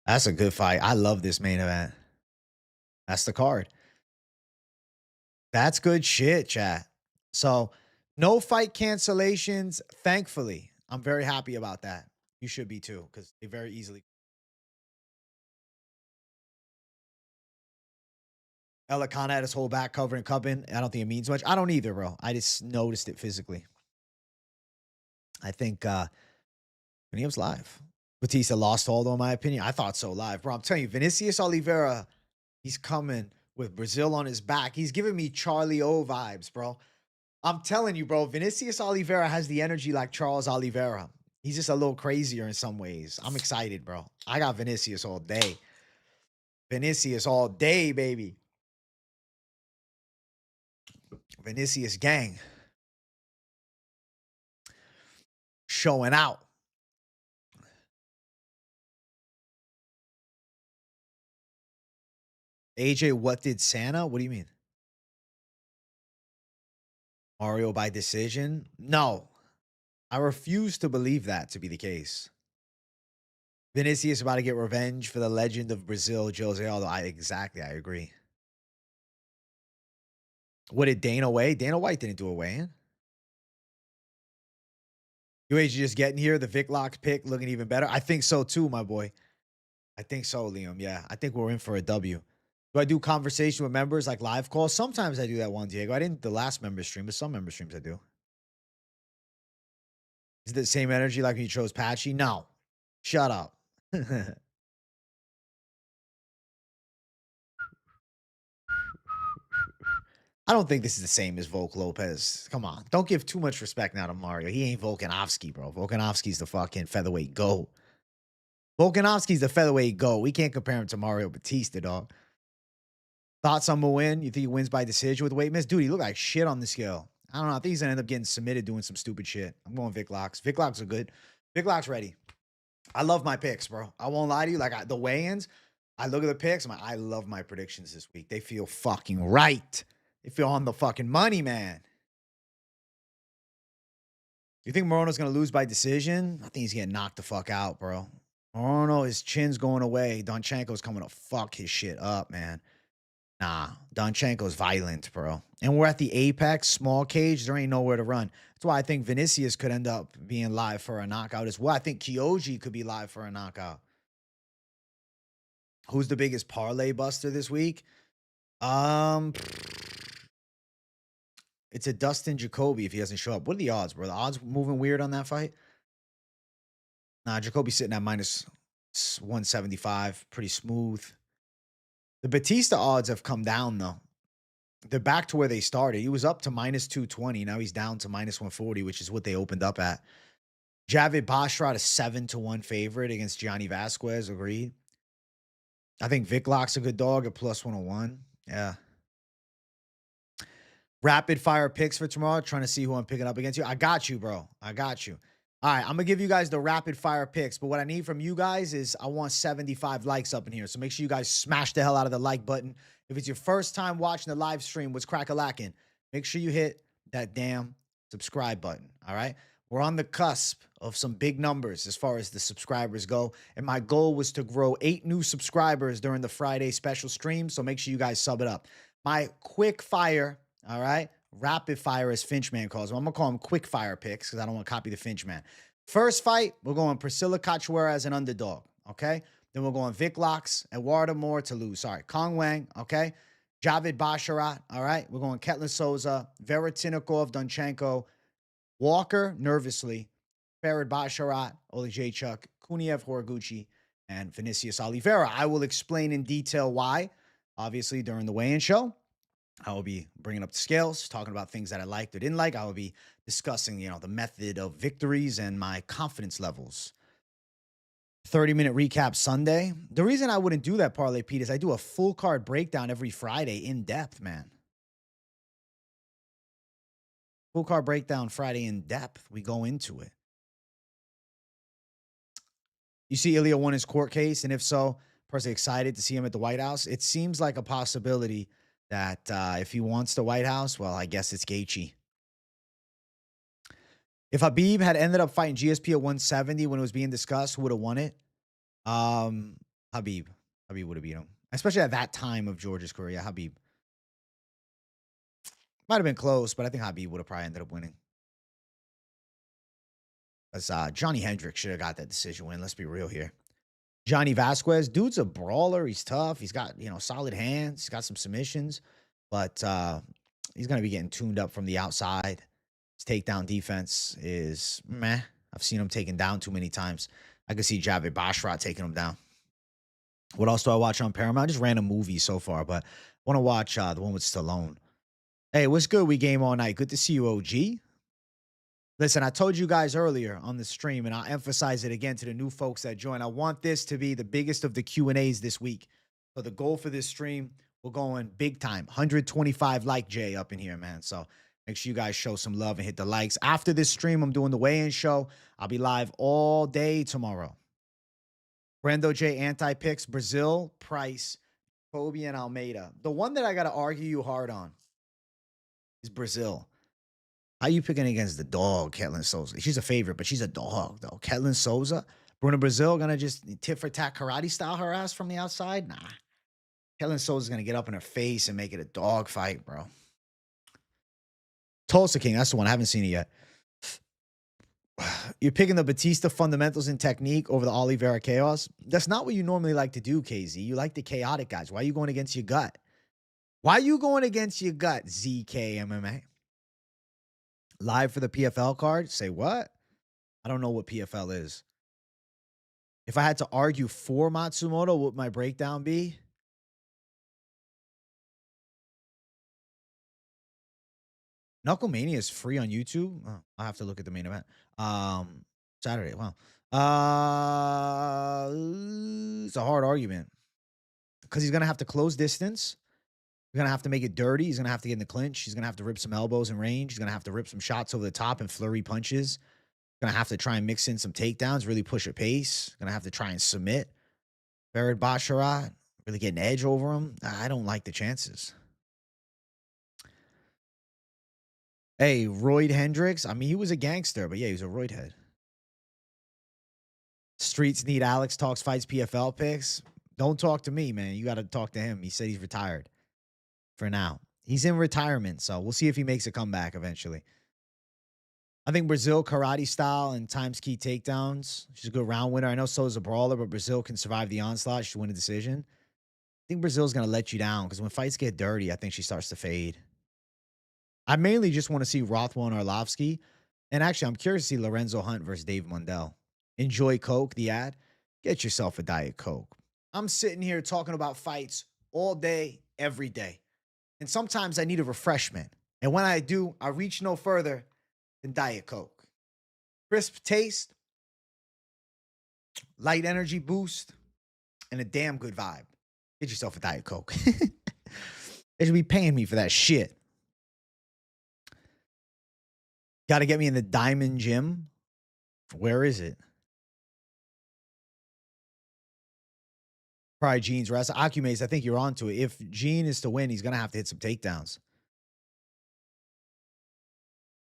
That's a good fight. I love this main event. That's the card. That's good shit, chat. So, no fight cancellations, thankfully. I'm very happy about that. You should be too, because they very easily. Ella Khan had his whole back cover and cupping. I don't think it means much. I don't either, bro. I just noticed it physically. I think when he was live, Batista lost Aldo, in my opinion. I thought so live, bro. I'm telling you, Vinicius Oliveira, he's coming with Brazil on his back. He's giving me Charlie O vibes, bro. I'm telling you, bro, Vinicius Oliveira has the energy like Charles Oliveira. He's just a little crazier in some ways. I'm excited, bro. I got Vinicius all day. Vinicius all day, baby. Vinicius gang. Showing out. AJ, what did Santa? What do you mean? Mario by decision? No. I refuse to believe that to be the case. Vinicius about to get revenge for the legend of Brazil, Jose Aldo. Exactly, I agree. What did Dana weigh? Dana White didn't do a weigh-in. UAG just getting here. The Vic Locks pick looking even better. I think so too, my boy. I think so, Liam. Yeah, I think we're in for a W. Do I do conversation with members like live calls? Sometimes I do that one, Diego. I didn't the last member stream, but some member streams I do. Is it the same energy like when you chose Patchy? No. Shut up. I don't think this is the same as Volk Lopez. Come on. Don't give too much respect now to Mario. He ain't Volkanovski, bro. Volkanovski's the fucking featherweight GOAT. Volkanovski's the featherweight GOAT. We can't compare him to Mario Batista, dog. Thoughts on Muin? You think he wins by decision with weight miss? Dude, he looked like shit on the scale. I don't know. I think he's going to end up getting submitted doing some stupid shit. I'm going Vic Locks. Vic Locks are good. Vic Locks ready. I love my picks, bro. I won't lie to you. Like, the weigh-ins, I look at the picks. I love my predictions this week. They feel fucking right. They feel on the fucking money, man. You think Morono's going to lose by decision? I think he's getting knocked the fuck out, bro. Morono, his chin's going away. Donchenko's coming to fuck his shit up, man. Nah, Donchenko's violent, bro. And we're at the apex, small cage. There ain't nowhere to run. That's why I think Vinicius could end up being live for a knockout as well. I think Kyoji could be live for a knockout. Who's the biggest parlay buster this week? It's a Dustin Jacoby if he doesn't show up. What are the odds, bro? The odds moving weird on that fight? Nah, Jacoby's sitting at minus 175. Pretty smooth. The Batista odds have come down, though. They're back to where they started. He was up to minus 220. Now he's down to minus 140, which is what they opened up at. Javid Basharat, a 7-1 favorite against Gianni Vasquez. Agreed. I think Vic Lock's a good dog at plus 101. Yeah. Rapid fire picks for tomorrow. Trying to see who I'm picking up against you. I got you, bro. I got you. All right, I'm going to give you guys the rapid fire picks, but what I need from you guys is I want 75 likes up in here. So make sure you guys smash the hell out of the like button. If it's your first time watching the live stream, what's crack-a-lackin'? Make sure you hit that damn subscribe button, all right? We're on the cusp of some big numbers as far as the subscribers go, and my goal was to grow 8 new subscribers during the Friday special stream, so make sure you guys sub it up. My quick fire, all right? Rapid fire, as Finchman calls them. I'm going to call them quick fire picks because I don't want to copy the Finchman. First fight, we're going Priscilla Cachoeira as an underdog, okay? Then we're going Vic Locks, Eduardo Moore to lose. Sorry, Kong Wang, okay? Javid Basharat, all right? We're going Ketlin Souza, Veretinikov, Donchenko, Walker, nervously, Farid Basharat, Olejchuk, Kuniev, Horiguchi, and Vinicius Oliveira. I will explain in detail why, obviously, during the weigh-in show. I will be bringing up the scales, talking about things that I liked or didn't like. I will be discussing, the method of victories and my confidence levels. 30-minute recap Sunday. The reason I wouldn't do that, Parlay Pete, is I do a full card breakdown every Friday in depth, man. Full card breakdown Friday in depth. We go into it. You see Ilya won his court case, and if so, personally excited to see him at the White House. It seems like a possibility that if he wants the White House, well, I guess it's Gaethje. If Habib had ended up fighting GSP at 170 when it was being discussed, who would have won it? Habib. Habib would have beat him. Especially at that time of George's career. Yeah, Habib. Might have been close, but I think Habib would have probably ended up winning. Because Johnny Hendricks should have got that decision win. Let's be real here. Johnny Vasquez, dude's a brawler. He's tough. He's got, solid hands. He's got some submissions. But he's going to be getting tuned up from the outside. His takedown defense is meh. I've seen him taken down too many times. I could see Javid Basharat taking him down. What else do I watch on Paramount? Just random movies so far, but I want to watch the one with Stallone. Hey, what's good? We game all night. Good to see you, OG. Listen, I told you guys earlier on the stream, and I'll emphasize it again to the new folks that join. I want this to be the biggest of the Q&As this week. So the goal for this stream, we're going big time. 125 like Jay up in here, man. So make sure you guys show some love and hit the likes. After this stream, I'm doing the weigh-in show. I'll be live all day tomorrow. Brando J anti-picks, Brazil, Price, Kobe, and Almeida. The one that I got to argue you hard on is Brazil. How you picking against the dog, Ketlin Souza? She's a favorite, but she's a dog, though. Ketlin Souza, Bruna Brazil, going to just tit-for-tat karate style her ass from the outside? Nah. Ketlin Souza's going to get up in her face and make it a dog fight, bro. Tulsa King, that's the one. I haven't seen it yet. You're picking the Batista fundamentals and technique over the Oliveira chaos. That's not what you normally like to do, KZ. You like the chaotic guys. Why are you going against your gut? Why are you going against your gut, ZK MMA? Live for the PFL card? Say what? I don't know what PFL is. If I had to argue for Matsumoto, what would my breakdown be? Knucklemania is free on YouTube. Oh, I'll have to look at the main event. Saturday. Wow. It's a hard argument because he's gonna have to close distance. He's gonna have to make it dirty. He's gonna have to get in the clinch. He's gonna have to rip some elbows in range. He's gonna have to rip some shots over the top and flurry punches. Gonna have to try and mix in some takedowns, really push a pace. Gonna have to try and submit Farid Basharat, really get an edge over him. I don't like the chances. Hey, Royd Hendricks. I mean, he was a gangster, but yeah, he was a roid head. Streets need Alex Talks Fights PFL picks. Don't talk to me, man. You got to talk to him. He said he's retired for now. He's in retirement, so we'll see if he makes a comeback eventually. I think Brazil karate style and times key takedowns. She's a good round winner. I know so is a brawler, but Brazil can survive the onslaught. She should win a decision. I think Brazil's going to let you down because when fights get dirty, I think she starts to fade. I mainly just want to see Rothwell and Arlovsky. And actually, I'm curious to see Lorenzo Hunt versus Dave Mundell. Enjoy Coke, the ad. Get yourself a Diet Coke. I'm sitting here talking about fights all day, every day. And sometimes I need a refreshment. And when I do, I reach no further than Diet Coke. Crisp taste, light energy boost, and a damn good vibe. Get yourself a Diet Coke. They should be paying me for that shit. Got to get me in the Diamond Gym. Where is it? Probably Gene's rest. Acumace, I think you're onto it. If Gene is to win, he's going to have to hit some takedowns.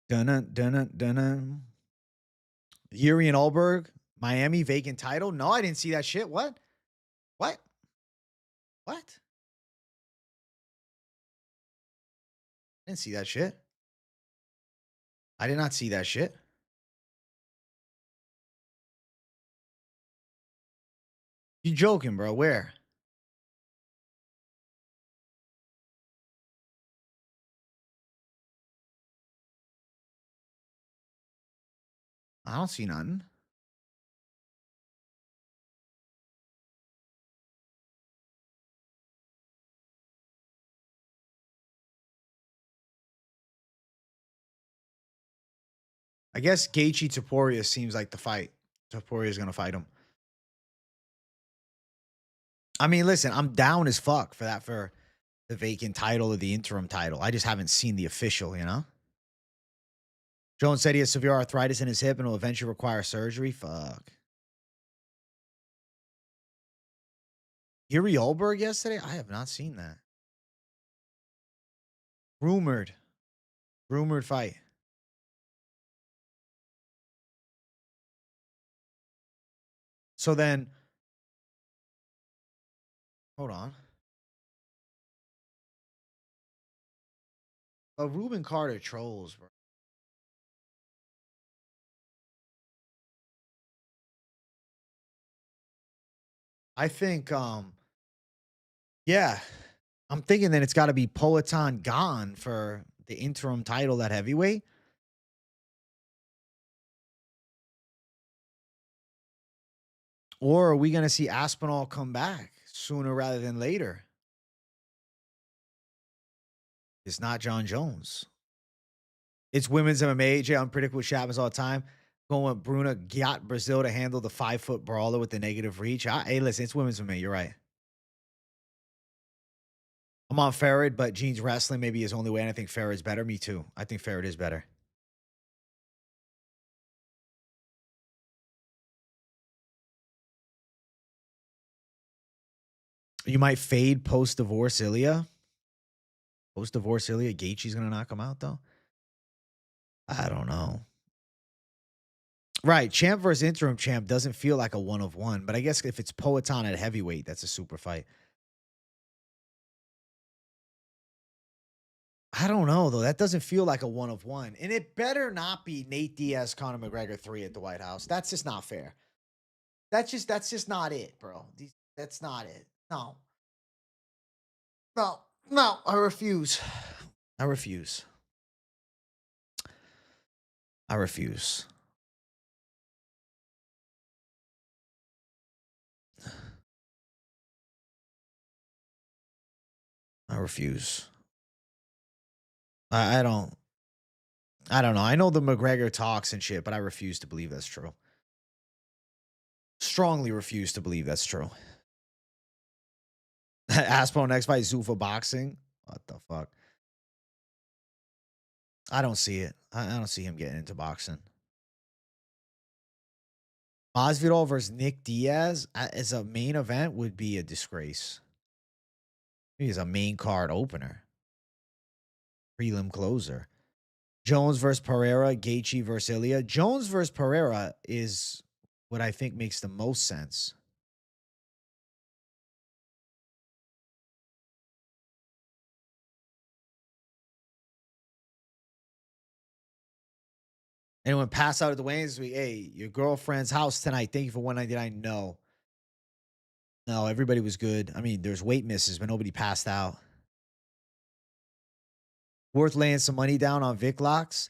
Dun-dun. Yuri and Allberg, Miami vacant title. No, I didn't see that shit. What? What? I didn't see that shit. I did not see that shit. You joking, bro? Where? I don't see nothing. I guess Gaethje Topuria seems like the fight. Topuria is going to fight him. I mean, listen, I'm down as fuck for that, for the vacant title or the interim title. I just haven't seen the official, you know? Jones said he has severe arthritis in his hip and will eventually require surgery. Fuck. Yuri Olberg yesterday? I have not seen that. Rumored fight. So then, hold on. Ruben Carter trolls, bro. I think, yeah, I'm thinking that it's got to be Poatan gone for the interim title at heavyweight. Or are we going to see Aspinall come back sooner rather than later? It's not John Jones. It's women's MMA. AJ, unpredictable shit happens all the time. Going with Bruna got Brazil to handle the 5-foot brawler with the negative reach. Hey, listen, it's women's MMA. You're right. I'm on Farid, but Gene's wrestling maybe his only way. And I think Farid's better. Me too. I think Farid is better. You might fade post-divorce Ilya. Post-divorce Ilya. Gaethje's going to knock him out, though. I don't know. Right. Champ versus interim champ doesn't feel like a 1-of-1. But I guess if it's Poatan at heavyweight, that's a super fight. I don't know, though. That doesn't feel like a 1-of-1. And it better not be Nate Diaz, Conor McGregor 3 at the White House. That's just not fair. That's just not it, bro. That's not it. No. No. I refuse. I refuse. I refuse. I refuse. I don't. I don't know. I know the McGregor talks and shit, but I refuse to believe that's true. Strongly refuse to believe that's true. Aspro next fight, Zuffa boxing. What the fuck? I don't see it. I don't see him getting into boxing. Masvidal versus Nick Diaz as a main event would be a disgrace. He's a main card opener. Prelim closer. Jones versus Pereira, Gaethje versus Ilya. Jones versus Pereira is what I think makes the most sense. Anyone pass out at the weigh-ins this week? Hey, your girlfriend's house tonight. Thank you for 199. No. No, everybody was good. I mean, there's weight misses, but nobody passed out. Worth laying some money down on Vic Locks.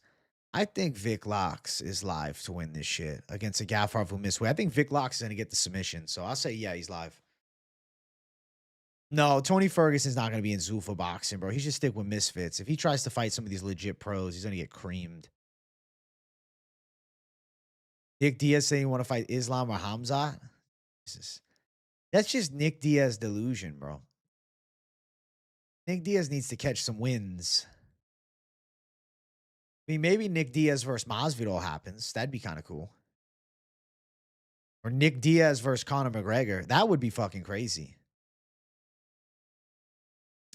I think Vic Locks is live to win this shit against a Gafarov who missed weight. I think Vic Locks is going to get the submission. So I'll say, yeah, he's live. No, Tony Ferguson's not going to be in Zuffa boxing, bro. He should stick with misfits. If he tries to fight some of these legit pros, he's going to get creamed. Nick Diaz saying you want to fight Islam or Hamza? Jesus. That's just Nick Diaz delusion, bro. Nick Diaz needs to catch some wins. I mean, maybe Nick Diaz versus Masvidal happens. That'd be kind of cool. Or Nick Diaz versus Conor McGregor. That would be fucking crazy.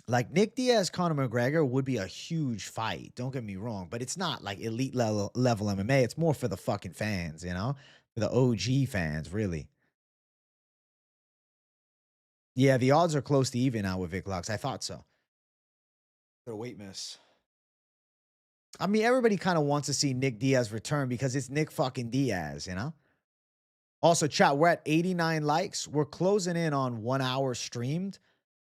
Like Nick Diaz, Conor McGregor would be a huge fight. Don't get me wrong, but it's not like elite level MMA. It's more for the fucking fans, you know, for the OG fans, really. Yeah, the odds are close to even now with Vic Lux. I thought so. The weight miss. I mean, everybody kind of wants to see Nick Diaz return because it's Nick fucking Diaz, you know? Also, chat, we're at 89 likes. We're closing in on 1 hour streamed.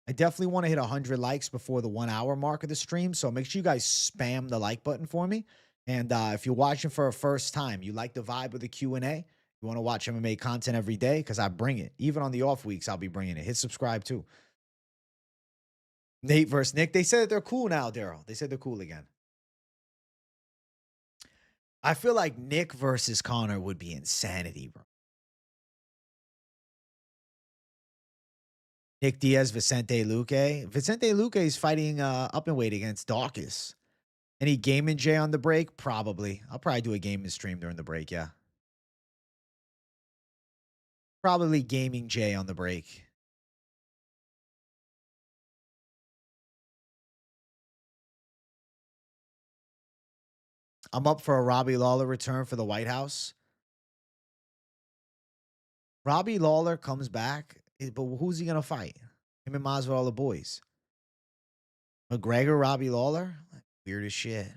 I definitely want to hit 100 likes before the 1 hour mark of the stream. So make sure you guys spam the like button for me. And if you're watching for a first time, you like the vibe of the Q&A, you want to watch MMA content every day, because I bring it. Even on the off weeks, I'll be bringing it. Hit subscribe too. Nate versus Nick. They said that they're cool now, Daryl. They said they're cool again. I feel like Nick versus Connor would be insanity, bro. Nick Diaz, Vicente Luque. Vicente Luque is fighting up in weight against Dawkins. Any gaming Jay on the break? Probably. I'll probably do a gaming stream during the break, yeah. Probably gaming Jay on the break. I'm up for a Robbie Lawler return for the White House. Robbie Lawler comes back, but who's he going to fight? Him and Masvidal, all the boys. McGregor, Robbie Lawler? Weird as shit.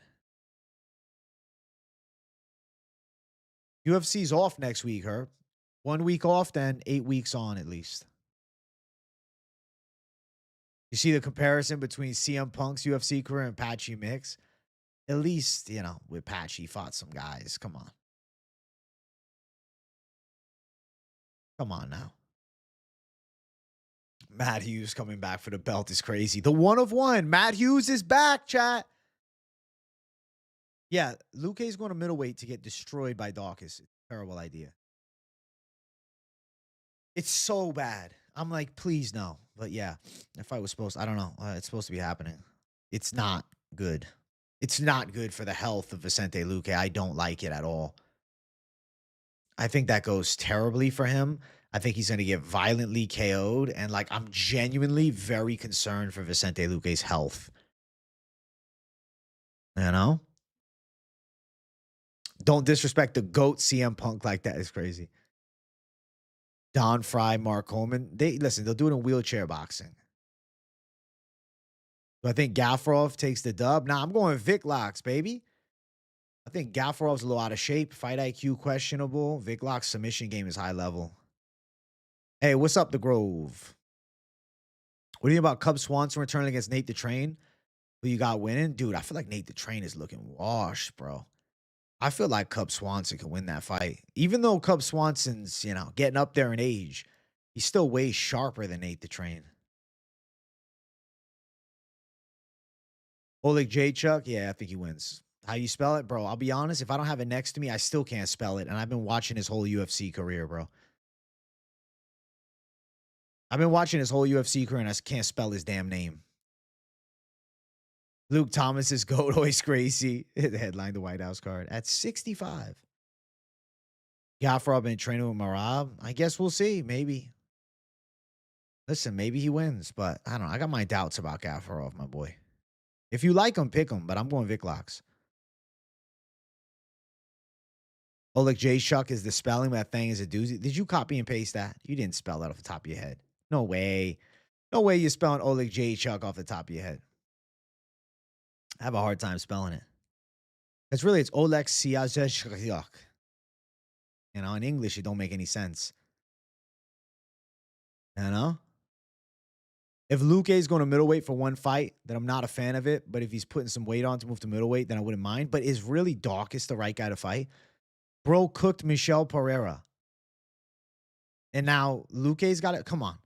UFC's off next week, Herb. 1 week off, then 8 weeks on at least. You see the comparison between CM Punk's UFC career and Patchy Mix? At least, you know, with Patchy, fought some guys. Come on. Come on now. Matt Hughes coming back for the belt is crazy. The one of one. Matt Hughes is back, chat. Yeah, Luque's going to middleweight to get destroyed by Dawkins. Terrible idea. It's so bad. I'm like, please no. But yeah, if I was supposed, I don't know. It's supposed to be happening. It's not good. It's not good for the health of Vicente Luque. I don't like it at all. I think that goes terribly for him. I think he's going to get violently KO'd. And like, I'm genuinely very concerned for Vicente Luque's health. You know? Don't disrespect the GOAT CM Punk like that. It's crazy. Don Fry, Mark Coleman. They'll do it in wheelchair boxing. So I think Gafarov takes the dub. Nah, I'm going Vic Locks, baby. I think Gafarov's a little out of shape. Fight IQ questionable. Vic Locks' submission game is high level. Hey, what's up, The Grove? What do you think about Cub Swanson returning against Nate the Train? Who you got winning? Dude, I feel like Nate the Train is looking washed, bro. I feel like Cub Swanson can win that fight. Even though Cub Swanson's, you know, getting up there in age, he's still way sharper than Nate the Train. Oleg Jacek, yeah, I think he wins. How you spell it, bro? I'll be honest. If I don't have it next to me, I still can't spell it. And I've been watching his whole UFC career, bro. I've been watching his whole UFC career and I can't spell his damn name. Luke Thomas is GOAT. Always crazy. The headline, the White House card at 65. Gaffarov been training with Marab. I guess we'll see. Maybe. Listen, maybe he wins, but I don't know. I got my doubts about Gaffarov, my boy. If you like him, pick him, but I'm going Vic Locks. Oleg J. Shuck is the spelling, but that thing is a doozy. Did you copy and paste that? You didn't spell that off the top of your head. No way. No way you're spelling Oleg J. Chuck off the top of your head. I have a hard time spelling it. It's Oleg Siazeshchuk. You know, in English, it don't make any sense. You know? If Luque is going to middleweight for one fight, then I'm not a fan of it. But if he's putting some weight on to move to middleweight, then I wouldn't mind. But is really Dawkins the right guy to fight? Bro cooked Michel Pereira. And now Luque's got it. Come on.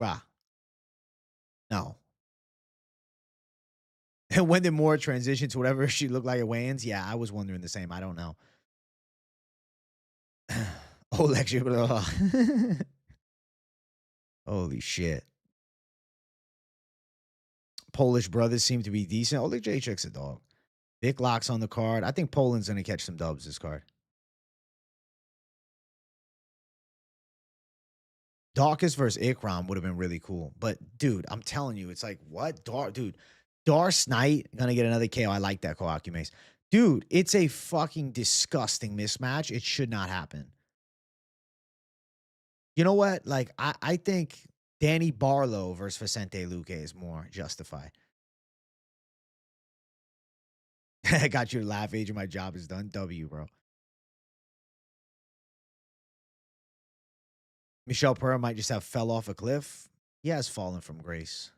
Bruh. No. And when did Moore transition to whatever she looked like at weigh-ins? Yeah, I was wondering the same. I don't know. Oleg. Holy shit. Polish brothers seem to be decent. Oleg Jacek's a dog. Vic Locks on the card. I think Poland's going to catch some dubs this card. Dawkins versus Ikram would have been really cool. But, dude, I'm telling you, it's like, what? Dude, Darce Knight going to get another KO. I like that call, Mace. Dude, it's a fucking disgusting mismatch. It should not happen. You know what? Like, I think Danny Barlow versus Vicente Luque is more justified. I got you to laugh, Adrian. My job is done. W, bro. Michel Pereira might just have fell off a cliff. He has fallen from grace.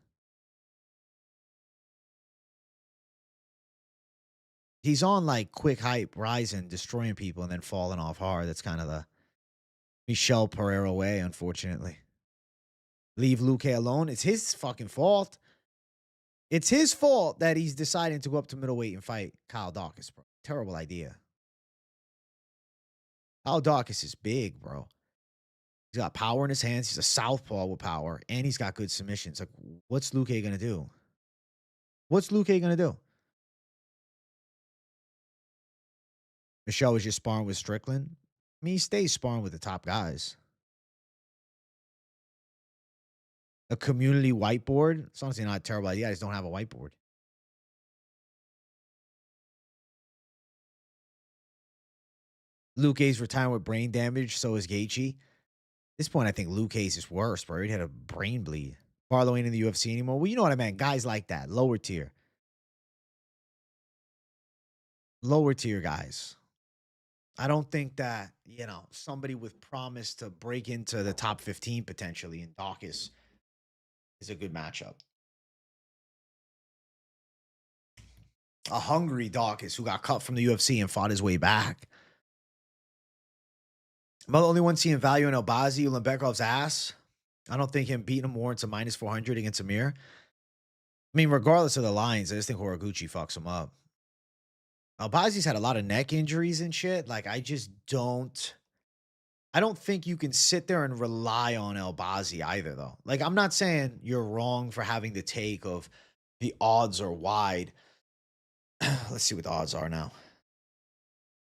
He's on like quick hype, rising, destroying people, and then falling off hard. That's kind of the Michel Pereira way, unfortunately. Leave Luque alone. It's his fucking fault. It's his fault that he's deciding to go up to middleweight and fight Kyle Dawkins, bro. Terrible idea. Kyle Dawkins is big, bro. He's got power in his hands. He's a southpaw with power, and he's got good submissions. Like, what's Luque going to do? What's Luque going to do? Michelle was just sparring with Strickland. I mean, he stays sparring with the top guys. A community whiteboard. It's honestly not a terrible idea. I just don't have a whiteboard. Luque's retiring with brain damage. So is Gaethje. At this point, I think Luque's is worse, bro. He had a brain bleed. Barlow ain't in the UFC anymore. Well, you know what I meant. Guys like that. Lower tier. Lower tier guys. I don't think that, you know, somebody with promise to break into the top 15 potentially in Dawkins is a good matchup. A hungry Dawkins who got cut from the UFC and fought his way back. Am I the only one seeing value in Elbazi Ulanbekov's ass? I don't think him beating him warrants a minus 400 against Amir. I mean, regardless of the lines, I just think Horiguchi fucks him up. Albazi's had a lot of neck injuries and shit. Like, I don't think you can sit there and rely on Elbazi either, though. Like, I'm not saying you're wrong for having the take of the odds are wide. Let's see what the odds are now.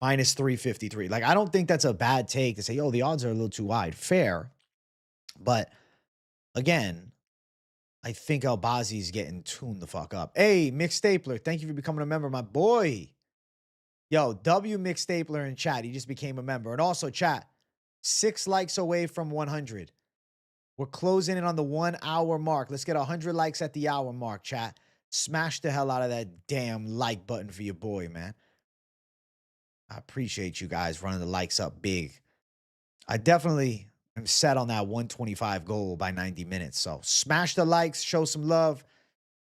Minus 353. Like, I don't think that's a bad take to say, oh, the odds are a little too wide. Fair. But again, I think Elbazi's getting tuned the fuck up. Hey, Mick Stapler, thank you for becoming a member, my boy. Yo, W Mick Stapler in chat. He just became a member. And also, chat, 6 likes away from 100. We're closing in on the 1 hour mark. Let's get 100 likes at the hour mark, chat. Smash the hell out of that damn like button for your boy, man. I appreciate you guys running the likes up big. I definitely am set on that 125 goal by 90 minutes. So smash the likes, show some love,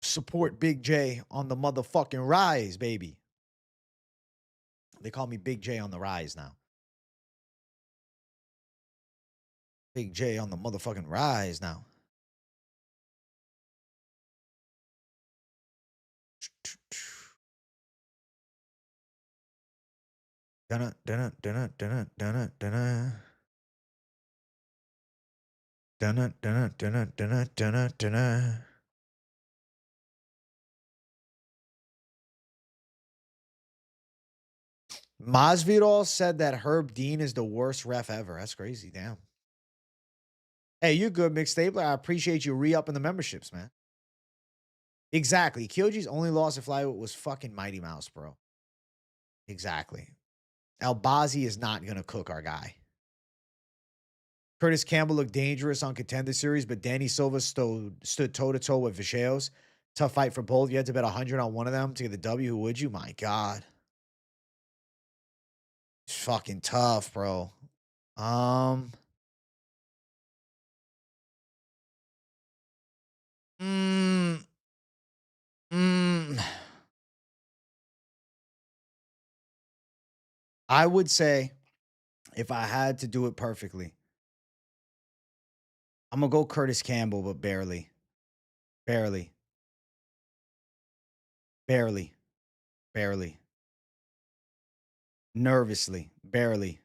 support Big J on the motherfucking rise, baby. They call me Big J on the rise now. Big J on the motherfucking rise now. Dunna, dunna, dunna, dunna, dunna, dunna. Dunna, dunna, dunna, dunna, dunna, dunna. Masvidal said that Herb Dean is the worst ref ever. That's crazy. Damn. Hey, you're good, Mick Stapler. I appreciate you re-upping the memberships, man. Exactly. Kyoji's only loss at flyweight was fucking Mighty Mouse, bro. Exactly. Albazi is not gonna cook our guy. Curtis Campbell looked dangerous on Contender Series, but Danny Silva stood toe to toe with Vicios. Tough fight for both. You had to bet 100 on one of them to get the W. Who would you? My God, it's fucking tough, bro. Um, mm, mm, I would say if I had to do it perfectly, I'm gonna go Curtis Campbell, but barely, barely, barely, barely, nervously, barely.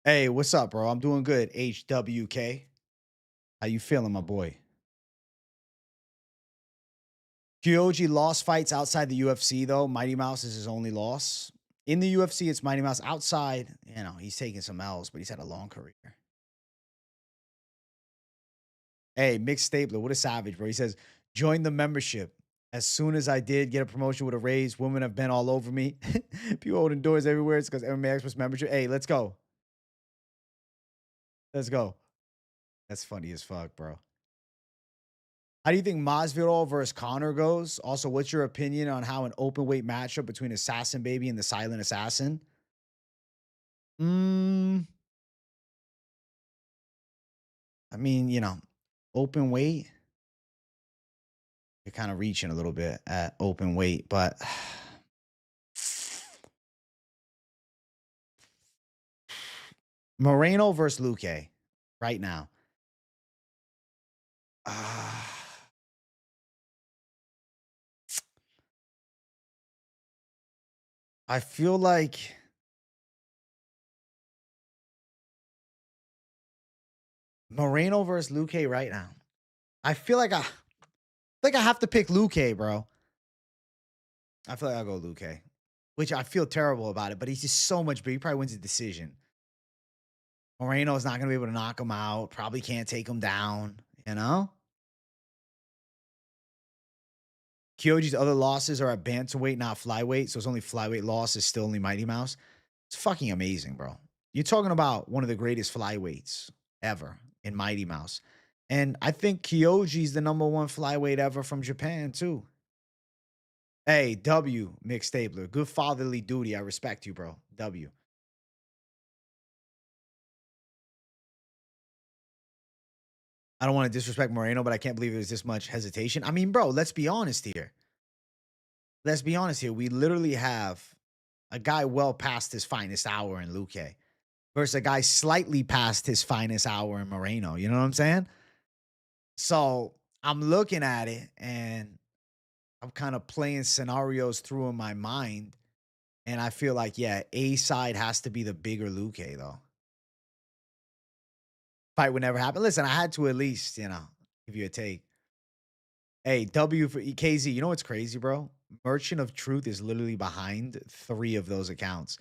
Hey, what's up, bro? I'm doing good. HWK. How you feeling, my boy? Kyoji lost fights outside the UFC, though. Mighty Mouse is his only loss. In the UFC, it's Mighty Mouse. Outside, he's taking some L's, but he's had a long career. Hey, Mick Stapler, what a savage, bro. He says, join the membership. As soon as I did get a promotion with a raise, women have been all over me. People holding doors everywhere. It's because MMA Express membership. Hey, let's go. Let's go. That's funny as fuck, bro. How do you think Masvidal versus Connor goes? Also, what's your opinion on how an open weight matchup between Assassin Baby and the Silent Assassin? Mm, I mean, open weight. You're kind of reaching a little bit at open weight, but Moreno versus Luque right now. Uh, I feel like Moreno versus Luque right now. I feel like I have to pick Luque, bro. I feel like I'll go Luque, which I feel terrible about it, but he's just so much bigger. He probably wins a decision. Moreno's not going to be able to knock him out. Probably can't take him down, you know? Kyoji's other losses are at bantamweight, not flyweight. So it's only flyweight loss is still only Mighty Mouse. It's fucking amazing, bro. You're talking about one of the greatest flyweights ever in Mighty Mouse. And I think Kyoji's the number one flyweight ever from Japan, too. Hey, W, Mick Stabler. Good fatherly duty. I respect you, bro. W. I don't want to disrespect Moreno, but I can't believe there's this much hesitation. I mean, bro, let's be honest here. Let's be honest here. We literally have a guy well past his finest hour in Luque versus a guy slightly past his finest hour in Moreno. You know what I'm saying? So I'm looking at it and I'm kind of playing scenarios through in my mind. And I feel like, yeah, A side has to be the bigger Luque, though. Fight would never happen. Listen, I had to at least, give you a take. Hey, W for EKZ. You know what's crazy, bro? Merchant of Truth is literally behind 3 of those accounts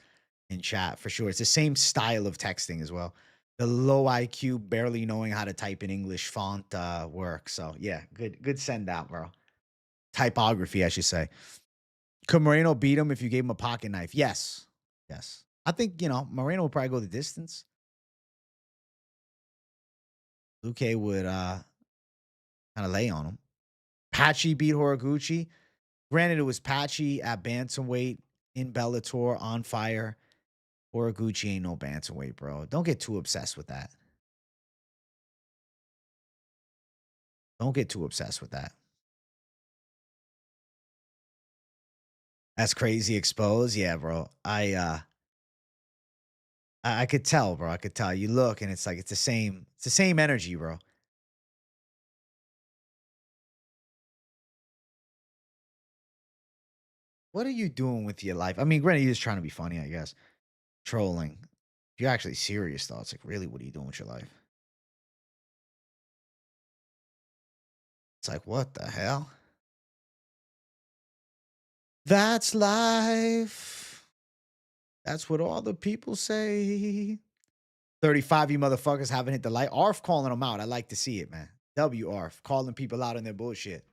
in chat for sure. It's the same style of texting as well. The low IQ, barely knowing how to type in English font work. So yeah, good send out, bro. Typography, I should say. Could Moreno beat him if you gave him a pocket knife? Yes. Yes. I think, Moreno would probably go the distance. Luque would kind of lay on him. Patchy beat Horiguchi. Granted, it was Patchy at bantamweight in Bellator on fire. Horiguchi ain't no bantamweight, bro. Don't get too obsessed with that. Don't get too obsessed with that. That's crazy exposed. Yeah, bro. I could tell, bro. I could tell. You look and it's like it's the same energy, bro. What are you doing with your life? I mean, granted, you're just trying to be funny, I guess. Trolling. If you're actually serious, though, it's like, really, what are you doing with your life? It's like, what the hell? That's life. That's what all the people say. 35, you motherfuckers haven't hit the like. ARF calling them out. I like to see it, man. WRF calling people out on their bullshit.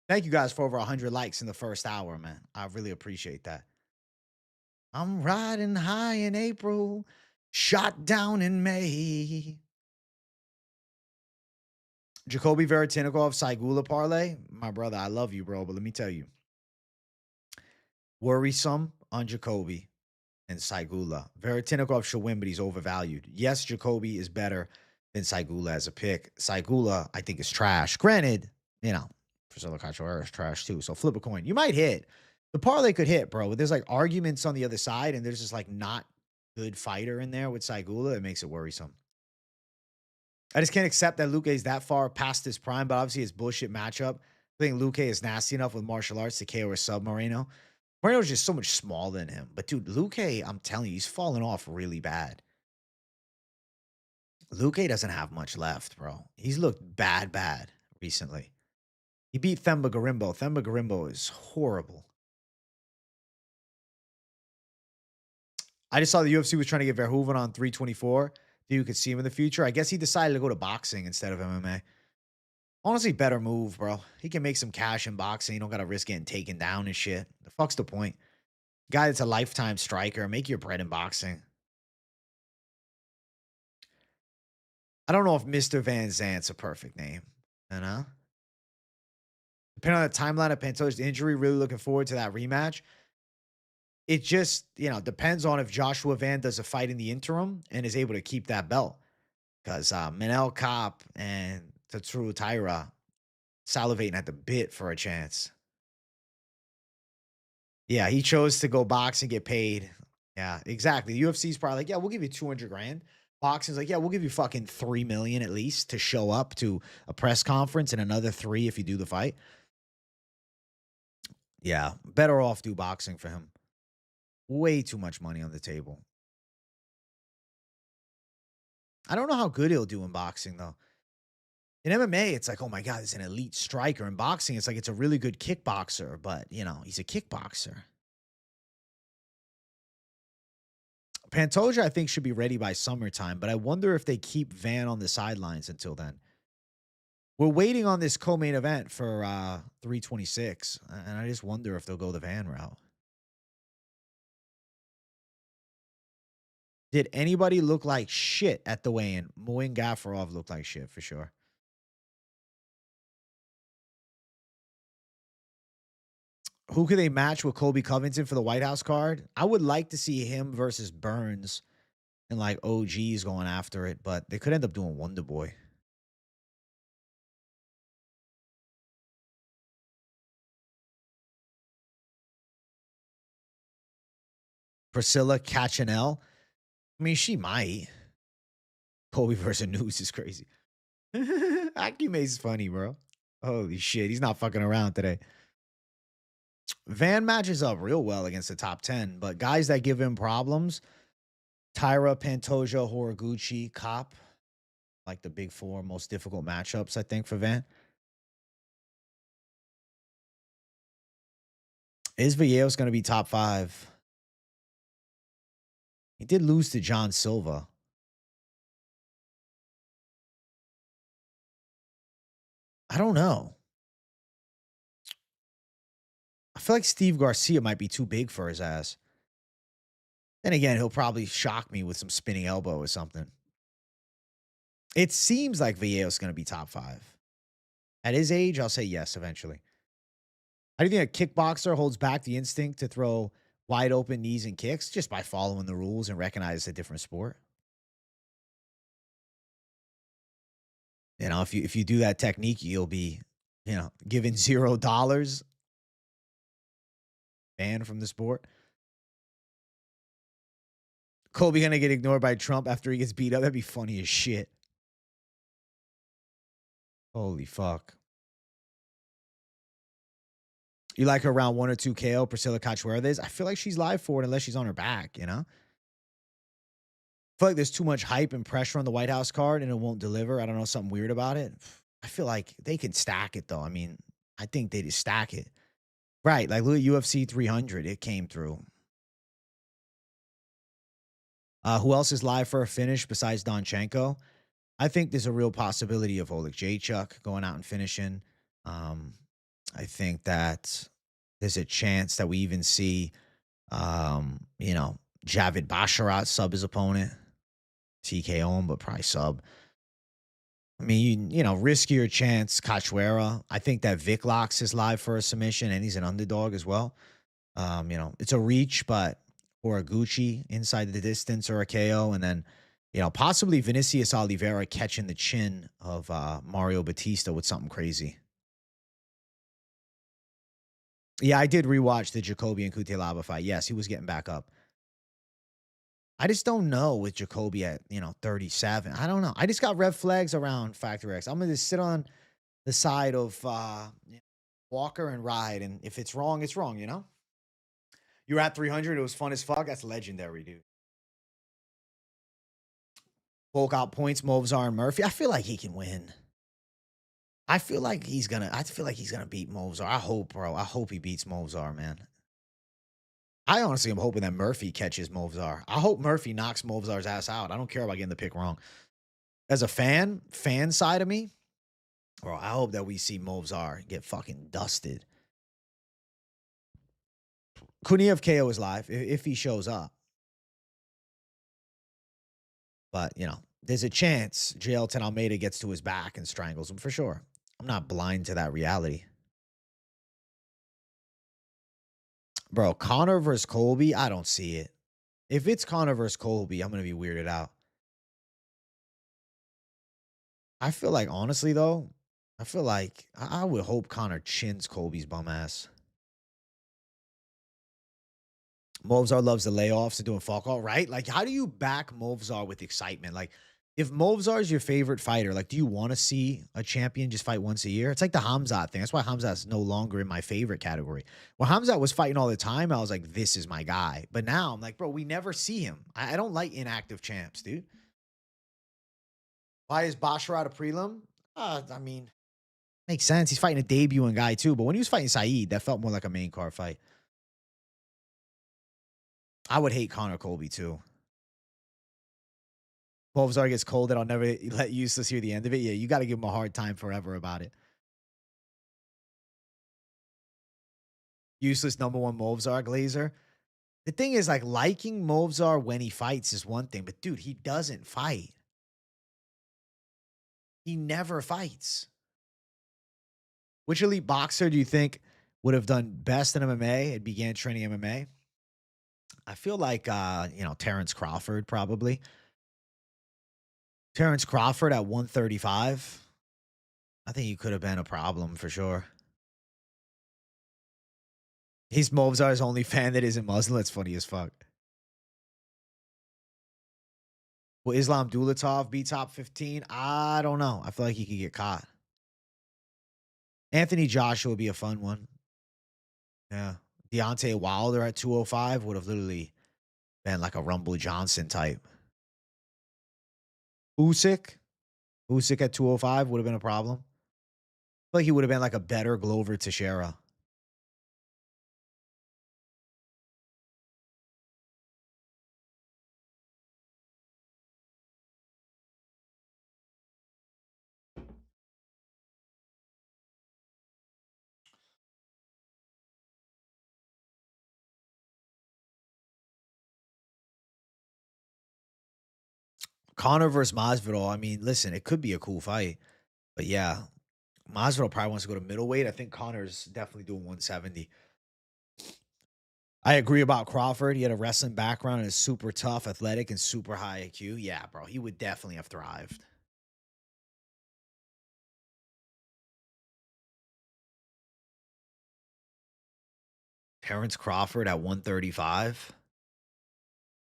Thank you guys for over 100 likes in the first hour, man. I really appreciate that. I'm riding high in April, shot down in May. Jacoby Veretinikov, Saigula parlay. My brother, I love you, bro, but let me tell you. Worrisome on Jacoby and Saigula. Veretinikov should win, but he's overvalued. Yes, Jacoby is better than Saigula as a pick. Saigula, I think, is trash. Granted, you know, Priscilla Cachoeira is trash too. So flip a coin. You might hit. The parlay could hit, bro. But there's like arguments on the other side, and there's just like not good fighter in there with Saigula. It makes it worrisome. I just can't accept that Luque is that far past his prime, but obviously his bullshit matchup. I think Luque is nasty enough with martial arts to KO or sub Moreno. Moreno's just so much smaller than him. But dude, Luque, I'm telling you, he's fallen off really bad. Luque doesn't have much left, bro. He's looked bad recently. He beat Themba Garimbo. Themba Garimbo is horrible. I just saw the UFC was trying to get Verhoeven on 324. You could see him in the future. I guess he decided to go to boxing instead of MMA. Honestly, better move, bro. He can make some cash in boxing. You don't got to risk getting taken down and shit. The fuck's the point? Guy that's a lifetime striker, make your bread in boxing. I don't know if Mr. Van Zant's a perfect name. You know? Depending on the timeline of Pantoja's injury, really looking forward to that rematch. It just, depends on if Joshua Van does a fight in the interim and is able to keep that belt. Because Manel Kopp and Tatsuru Taira salivating at the bit for a chance. Yeah, he chose to go box and get paid. Yeah, exactly. The UFC's probably like, yeah, we'll give you 200 grand. Boxing's like, yeah, we'll give you fucking 3 million at least to show up to a press conference and another 3 if you do the fight. Yeah, better off do boxing for him. Way too much money on the table. I don't know how good he'll do in boxing, though. In MMA, it's like, oh my God, he's an elite striker. In boxing, it's like it's a really good kickboxer, but, he's a kickboxer. Pantoja, I think, should be ready by summertime, but I wonder if they keep Van on the sidelines until then. We're waiting on this co-main event for 326, and I just wonder if they'll go the Van route. Did anybody look like shit at the weigh-in? Muin Gafarov looked like shit for sure. Who could they match with Colby Covington for the White House card? I would like to see him versus Burns and like OGs going after it, but they could end up doing Wonder Boy. Priscilla Cachanel. I mean, she might. Colby versus News is crazy. Akime's funny, bro. Holy shit. He's not fucking around today. Van matches up real well against the top 10, but guys that give him problems, Taira, Pantoja, Horiguchi, Kopp, like the big 4 most difficult matchups, I think, for Van. Is Villegas going to be top 5? He did lose to John Silva. I don't know. I feel like Steve Garcia might be too big for his ass. Then again, he'll probably shock me with some spinning elbow or something. It seems like Villegas is going to be top 5. At his age, I'll say yes eventually. How do you think a kickboxer holds back the instinct to throw wide open knees and kicks? Just by following the rules and recognize it's a different sport. If you do that technique, you'll be, given $0 banned from the sport. Colby gonna get ignored by Trump after he gets beat up. That'd be funny as shit. Holy fuck. You like her around 1 or 2 KO, Priscilla Cachoeira. I feel like she's live for it unless she's on her back, you know? I feel like there's too much hype and pressure on the White House card and it won't deliver. I don't know, something weird about it. I feel like they can stack it though. I mean, I think they just stack it. Right. Like look at UFC 300. It came through. Who else is live for a finish besides Donchenko? I think there's a real possibility of Oleg Jacek going out and finishing. Um, I think that there's a chance that we even see, you know, Javid Basharat sub his opponent. TKO him, but probably sub. I mean, you know, riskier chance, Cachoeira. I think that Vic Locks is live for a submission, and he's an underdog as well. You know, it's a reach, but or a Gucci inside the distance or a KO, and then, you know, possibly Vinicius Oliveira catching the chin of Mario Batista with something crazy. Yeah, I did rewatch the Jacoby and Cutelaba fight. Yes, he was getting back up. I just don't know with Jacoby at, you know, 37. I don't know. I just got red flags around Factor X. I'm going to sit on the side of Walker and ride. And if it's wrong, it's wrong, you know? You were at 300. It was fun as fuck. That's legendary, dude. Bulk out points, Movzar and Murphy. I feel like he can win. I feel like he's gonna beat Movzar. I hope, bro. I hope he beats Movzar, man. I honestly am hoping that Murphy catches Movzar. I hope Murphy knocks Movzar's ass out. I don't care about getting the pick wrong. As a fan side of me, bro, I hope that we see Movzar get fucking dusted. Kuniev KO is live if he shows up. But, you know, there's a chance JL10 Almeida gets to his back and strangles him for sure. I'm not blind to that reality. Bro, Conor versus Colby, I don't see it. If it's Conor versus Colby, I'm going to be weirded out. I feel like, honestly, though, I feel like I would hope Conor chins Colby's bum ass. Movzar loves the layoffs and doing fuck all, right? Like, how do you back Movzar with excitement? Like, if Movzar is your favorite fighter, like, do you want to see a champion just fight once a year? It's like the Hamzat thing. That's why Hamzat's no longer in my favorite category. When Hamzat was fighting all the time, I was like, this is my guy. But now I'm like, bro, we never see him. I don't like inactive champs, dude. Why is Basharat a prelim? I mean, makes sense. He's fighting a debuting guy, too. But when he was fighting Saeed, that felt more like a main card fight. I would hate Conor Colby, too. Movzar gets cold and I'll never let Useless hear the end of it. Yeah, you got to give him a hard time forever about it. Useless #1 Movzar Glazer. The thing is, like, liking Movzar when he fights is one thing, but dude, he doesn't fight. He never fights. Which elite boxer do you think would have done best in MMA and began training MMA? I feel like, you know, Terrence Crawford probably. Terrence Crawford at 135. I think he could have been a problem for sure. He's Movzar's only fan that isn't Muslim. It's funny as fuck. Will Islam Dulatov be top 15? I don't know. I feel like he could get caught. Anthony Joshua would be a fun one. Yeah. Deontay Wilder at 205 would have literally been like a Rumble Johnson type. Usyk at 205 would have been a problem. I feel like he would have been like a better Glover Teixeira. Conor versus Masvidal. I mean, listen, it could be a cool fight. But yeah, Masvidal probably wants to go to middleweight. I think Conor's definitely doing 170. I agree about Crawford. He had a wrestling background and is super tough, athletic, and super high IQ. Yeah, bro, he would definitely have thrived. Terrence Crawford at 135.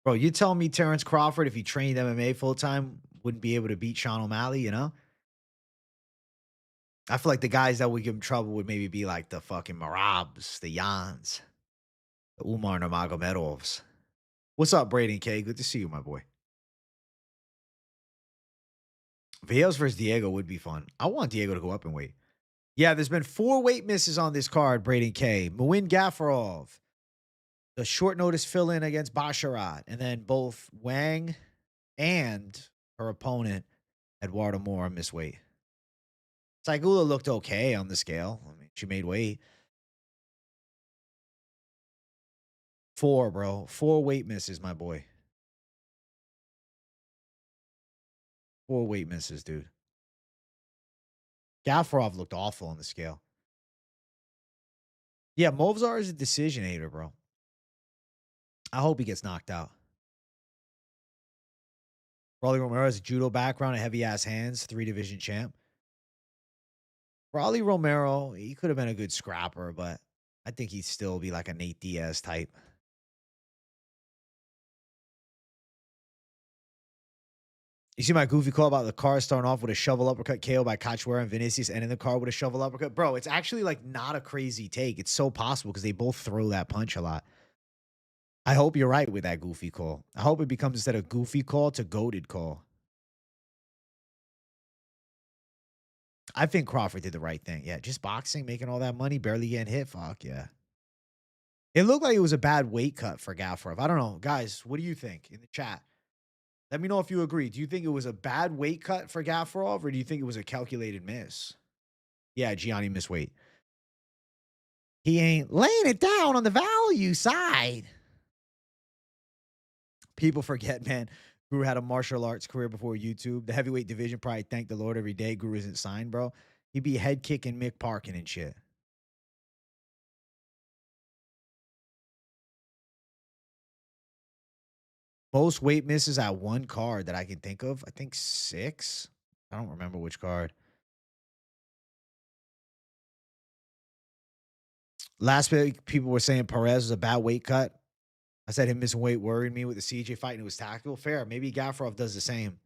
Bro, you tell me Terrence Crawford, if he trained MMA full time, wouldn't be able to beat Sean O'Malley, you know? I feel like the guys that would give him trouble would maybe be like the fucking Marabs, the Yans, the Umar Nurmagomedovs. What's up, Braden K? Good to see you, my boy. Vales versus Diego would be fun. I want Diego to go up in weight. Yeah, there's been 4 weight misses on this card, Braden K. Muin Gafarov, the short notice fill in against Basharat, and then both Wang and her opponent, Eduardo Moore, miss weight. Saigula looked okay on the scale. I mean, she made weight. 4, bro. 4 weight misses, my boy. 4 weight misses, dude. Gafarov looked awful on the scale. Yeah, Movzar is a decision hater, bro. I hope he gets knocked out. Raleigh Romero has a judo background and heavy ass hands, 3-division champ. Raleigh Romero, he could have been a good scrapper, but I think he'd still be like a Nate Diaz type. You see my goofy call about the car starting off with a shovel uppercut KO by Cachoeira and Vinicius ending the car with a shovel uppercut? Bro, it's actually like not a crazy take. It's so possible because they both throw that punch a lot. I hope you're right with that goofy call. I hope it becomes instead of goofy call to goated call. I think Crawford did the right thing. Yeah, just boxing, making all that money, barely getting hit. Fuck yeah. It looked like it was a bad weight cut for Gafarov. I don't know. Guys, what do you think in the chat? Let me know if you agree. Do you think it was a bad weight cut for Gafarov, or do you think it was a calculated miss? Yeah, Gianni missed weight. He ain't laying it down on the value side. People forget, man. Guru had a martial arts career before YouTube. The heavyweight division probably thank the Lord every day. Guru isn't signed, bro. He'd be head kicking Mick Parkin and shit. Most weight misses at one card that I can think of. I think 6. I don't remember which card. Last week, people were saying Perez was a bad weight cut. I said him missing weight worried me with the CJ fight and it was tactical. Fair. Maybe Gafarov does the same.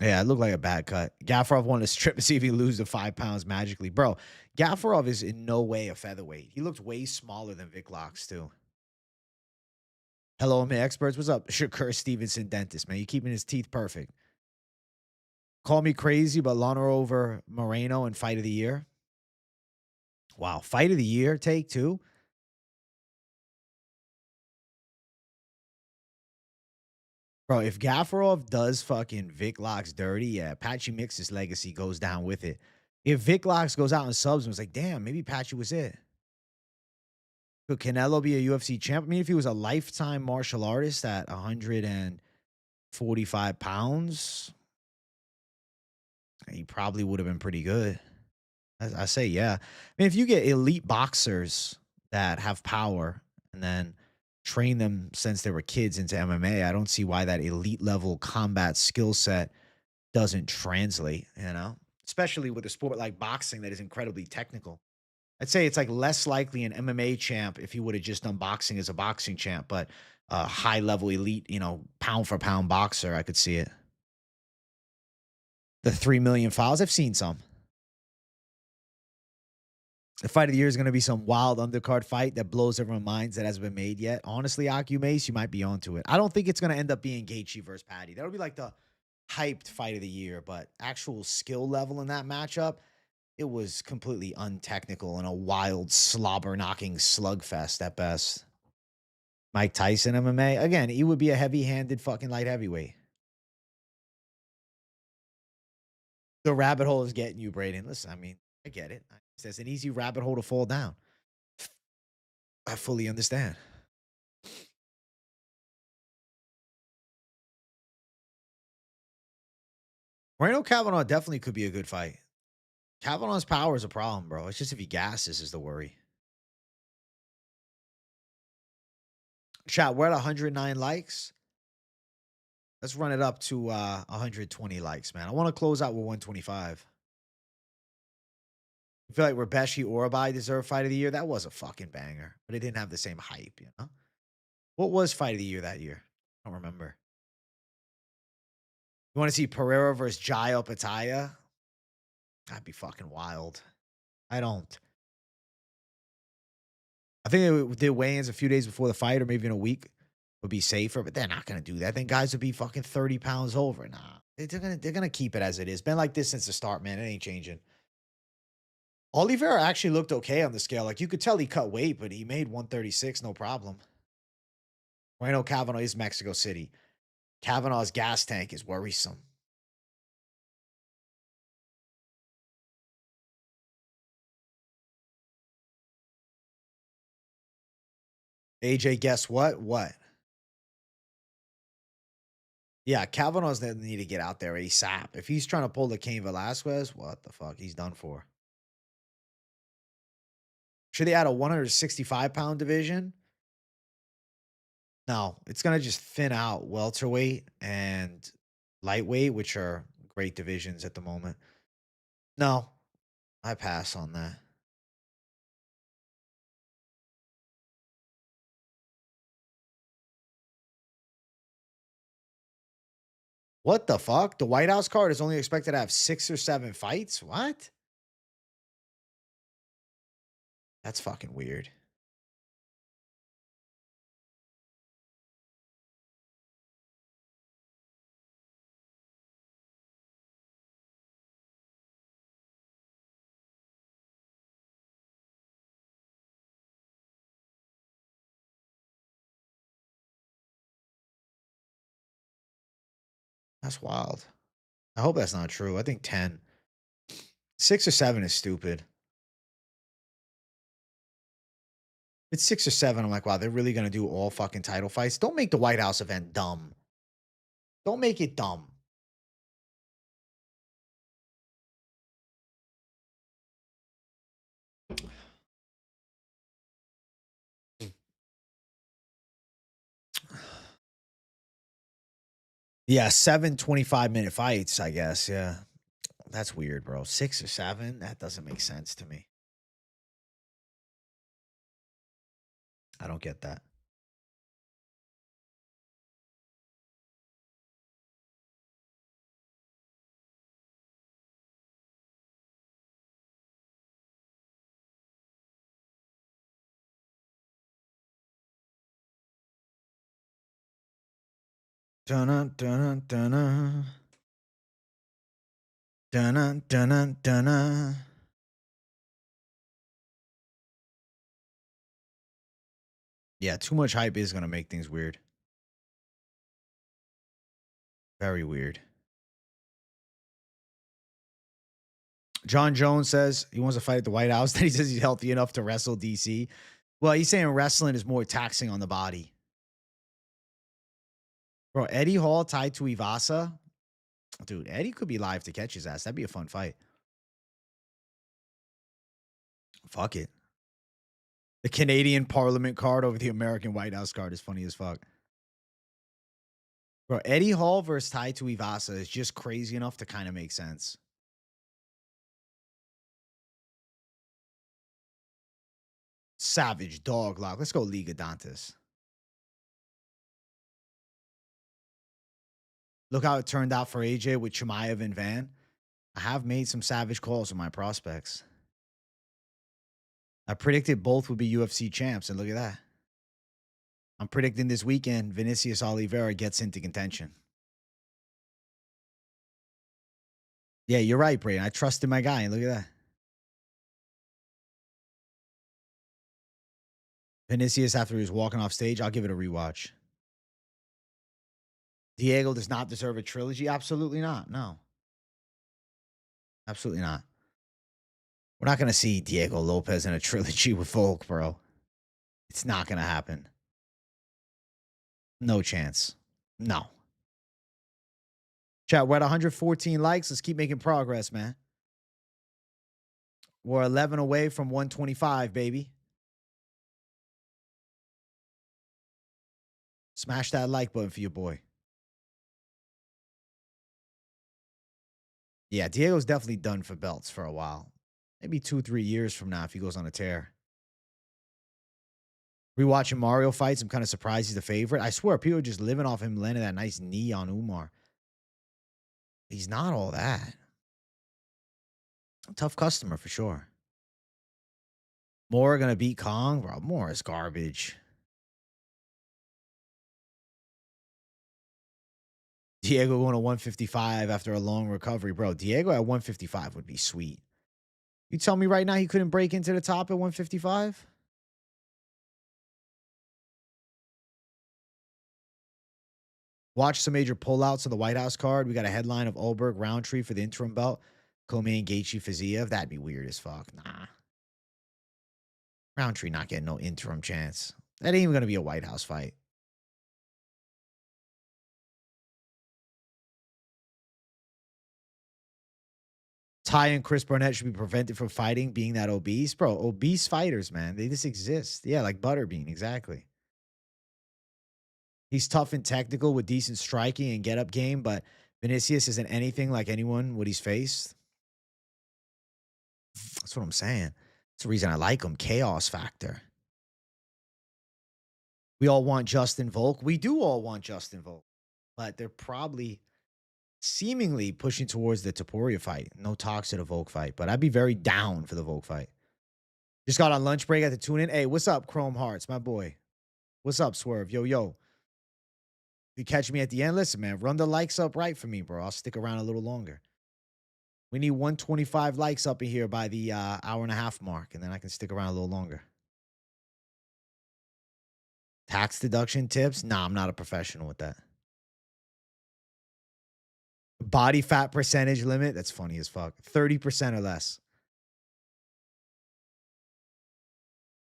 Yeah, it looked like a bad cut. Gafarov wanted to strip to see if he loses the 5 pounds magically. Bro, Gafarov is in no way a featherweight. He looked way smaller than Vic Locks, too. Hello, my experts. What's up? Shakur Stevenson, dentist, man. You keeping his teeth perfect. Call me crazy, but Lana over Moreno and fight of the year. Wow. Fight of the year, take 2. Bro, if Gafarov does fucking Vic Locks dirty, yeah, Patchy Mix's legacy goes down with it. If Vic Locks goes out and subs and was like, damn, maybe Patchy was it. Could Canelo be a UFC champ? I mean, if he was a lifetime martial artist at 145 pounds, he probably would have been pretty good. I say, yeah. I mean, if you get elite boxers that have power and then train them since they were kids into MMA, I don't see why that elite level combat skill set doesn't translate, you know, especially with a sport like boxing that is incredibly technical. I'd say it's like less likely an MMA champ if he would have just done boxing as a boxing champ, but a high level elite, you know, pound for pound boxer, I could see it. The 3 million files, I've seen some. The fight of the year is going to be some wild undercard fight that blows everyone's minds that hasn't been made yet. Honestly, Mace, you might be onto it. I don't think it's going to end up being Gaethje versus Patty. That'll be like the hyped fight of the year, but actual skill level in that matchup, it was completely untechnical and a wild slobber knocking slugfest at best. Mike Tyson MMA, again, he would be a heavy-handed fucking light heavyweight. The rabbit hole is getting you, Braden. Listen, I mean, I get it. It's an easy rabbit hole to fall down. I fully understand. Moreno Kavanaugh definitely could be a good fight. Kavanaugh's power is a problem, bro. It's just if he gasses is the worry. Chat, we're at 109 likes. Let's run it up to 120 likes, man. I want to close out with 125. I feel like Rebeshi Orabai deserved fight of the year. That was a fucking banger, but it didn't have the same hype, you know? What was fight of the year that year? I don't remember. You want to see Pereira versus Jai Opetaia? That'd be fucking wild. I don't. I think they did weigh-ins a few days before the fight, or maybe in a week, would be safer. But they're not gonna do that. Then guys would be fucking 30 pounds over. Nah, they're gonna keep it as it is. Been like this since the start, man. It ain't changing. Oliveira actually looked okay on the scale. Like you could tell he cut weight, but he made 136, no problem. Moreno Kavanaugh is Mexico City. Kavanaugh's gas tank is worrisome. AJ, guess what? What? Yeah, Kavanaugh's gonna need to get out there ASAP. If he's trying to pull the Cain Velasquez, what the fuck? He's done for. Should they add a 165-pound division? No, it's gonna just thin out welterweight and lightweight, which are great divisions at the moment. No, I pass on that. What the fuck? The White House card is only expected to have 6 or 7 fights? What? That's fucking weird. That's wild. I hope that's not true. I think 10. 6 or 7 is stupid. It's 6 or 7. I'm like, wow, they're really gonna do all fucking title fights. Don't make the White House event dumb. Don't make it dumb. Yeah, 7 25-minute fights, I guess. Yeah. That's weird, bro. 6 or 7? That doesn't make sense to me. I don't get that. Dun dun dun dun dun dun. Yeah, too much hype is gonna make things weird. Very weird. John Jones says he wants to fight at the White House. Then he says he's healthy enough to wrestle DC. Well, he's saying wrestling is more taxing on the body. Bro, Eddie Hall tied to Ivasa. Dude, Eddie could be live to catch his ass. That'd be a fun fight. Fuck it. The Canadian Parliament card over the American White House card is funny as fuck. Bro, Eddie Hall versus Tai Tuivasa is just crazy enough to kind of make sense. Savage dog lock. Let's go Liga Dantas. Look how it turned out for AJ with Chimaev and Van. I have made some savage calls with my prospects. I predicted both would be UFC champs, and look at that. I'm predicting this weekend Vinicius Oliveira gets into contention. Yeah, you're right, Brayden. I trusted my guy, and look at that. Vinicius, after he was walking off stage, I'll give it a rewatch. Diego does not deserve a trilogy. Absolutely not. No. Absolutely not. We're not going to see Diego Lopez in a trilogy with Volk, bro. It's not going to happen. No chance. No. Chat, we're at 114 likes. Let's keep making progress, man. We're 11 away from 125, baby. Smash that like button for your boy. Yeah, Diego's definitely done for belts for a while. Maybe 2-3 years from now if he goes on a tear. Rewatching Mario fights, I'm kind of surprised he's the favorite. I swear, people are just living off him landing that nice knee on Umar. He's not all that. Tough customer for sure. Moore gonna beat Kong, bro. Moore is garbage. Diego going to 155 after a long recovery, bro. Diego at 155 would be sweet. You tell me right now he couldn't break into the top at 155? Watch some major pullouts of the White House card. We got a headline of Ulberg Roundtree for the interim belt. Komain Gaethje Fiziev. That'd be weird as fuck. Nah. Roundtree not getting no interim chance. That ain't even going to be a White House fight. Ty and Chris Barnett should be prevented from fighting being that obese. Bro, obese fighters, man. They just exist. Yeah, like Butterbean. Exactly. He's tough and technical with decent striking and get up game, but Vinicius isn't anything like anyone what he's faced. That's what I'm saying. That's the reason I like him. Chaos factor. We all want Justin Volk. We do all want Justin Volk, but they're probably seemingly pushing towards the Topuria fight. No talks to the Volk fight, but I'd be very down for the Volk fight. Just got on lunch break at the tune in. Hey, what's up, Chrome Hearts, my boy? What's up, Swerve? Yo, yo. You catch me at the end? Listen, man, run the likes up right for me, bro. I'll stick around a little longer. We need 125 likes up in here by the hour and a half mark, and then I can stick around a little longer. Tax deduction tips? Nah, I'm not a professional with that. Body fat percentage limit? That's funny as fuck. 30% or less.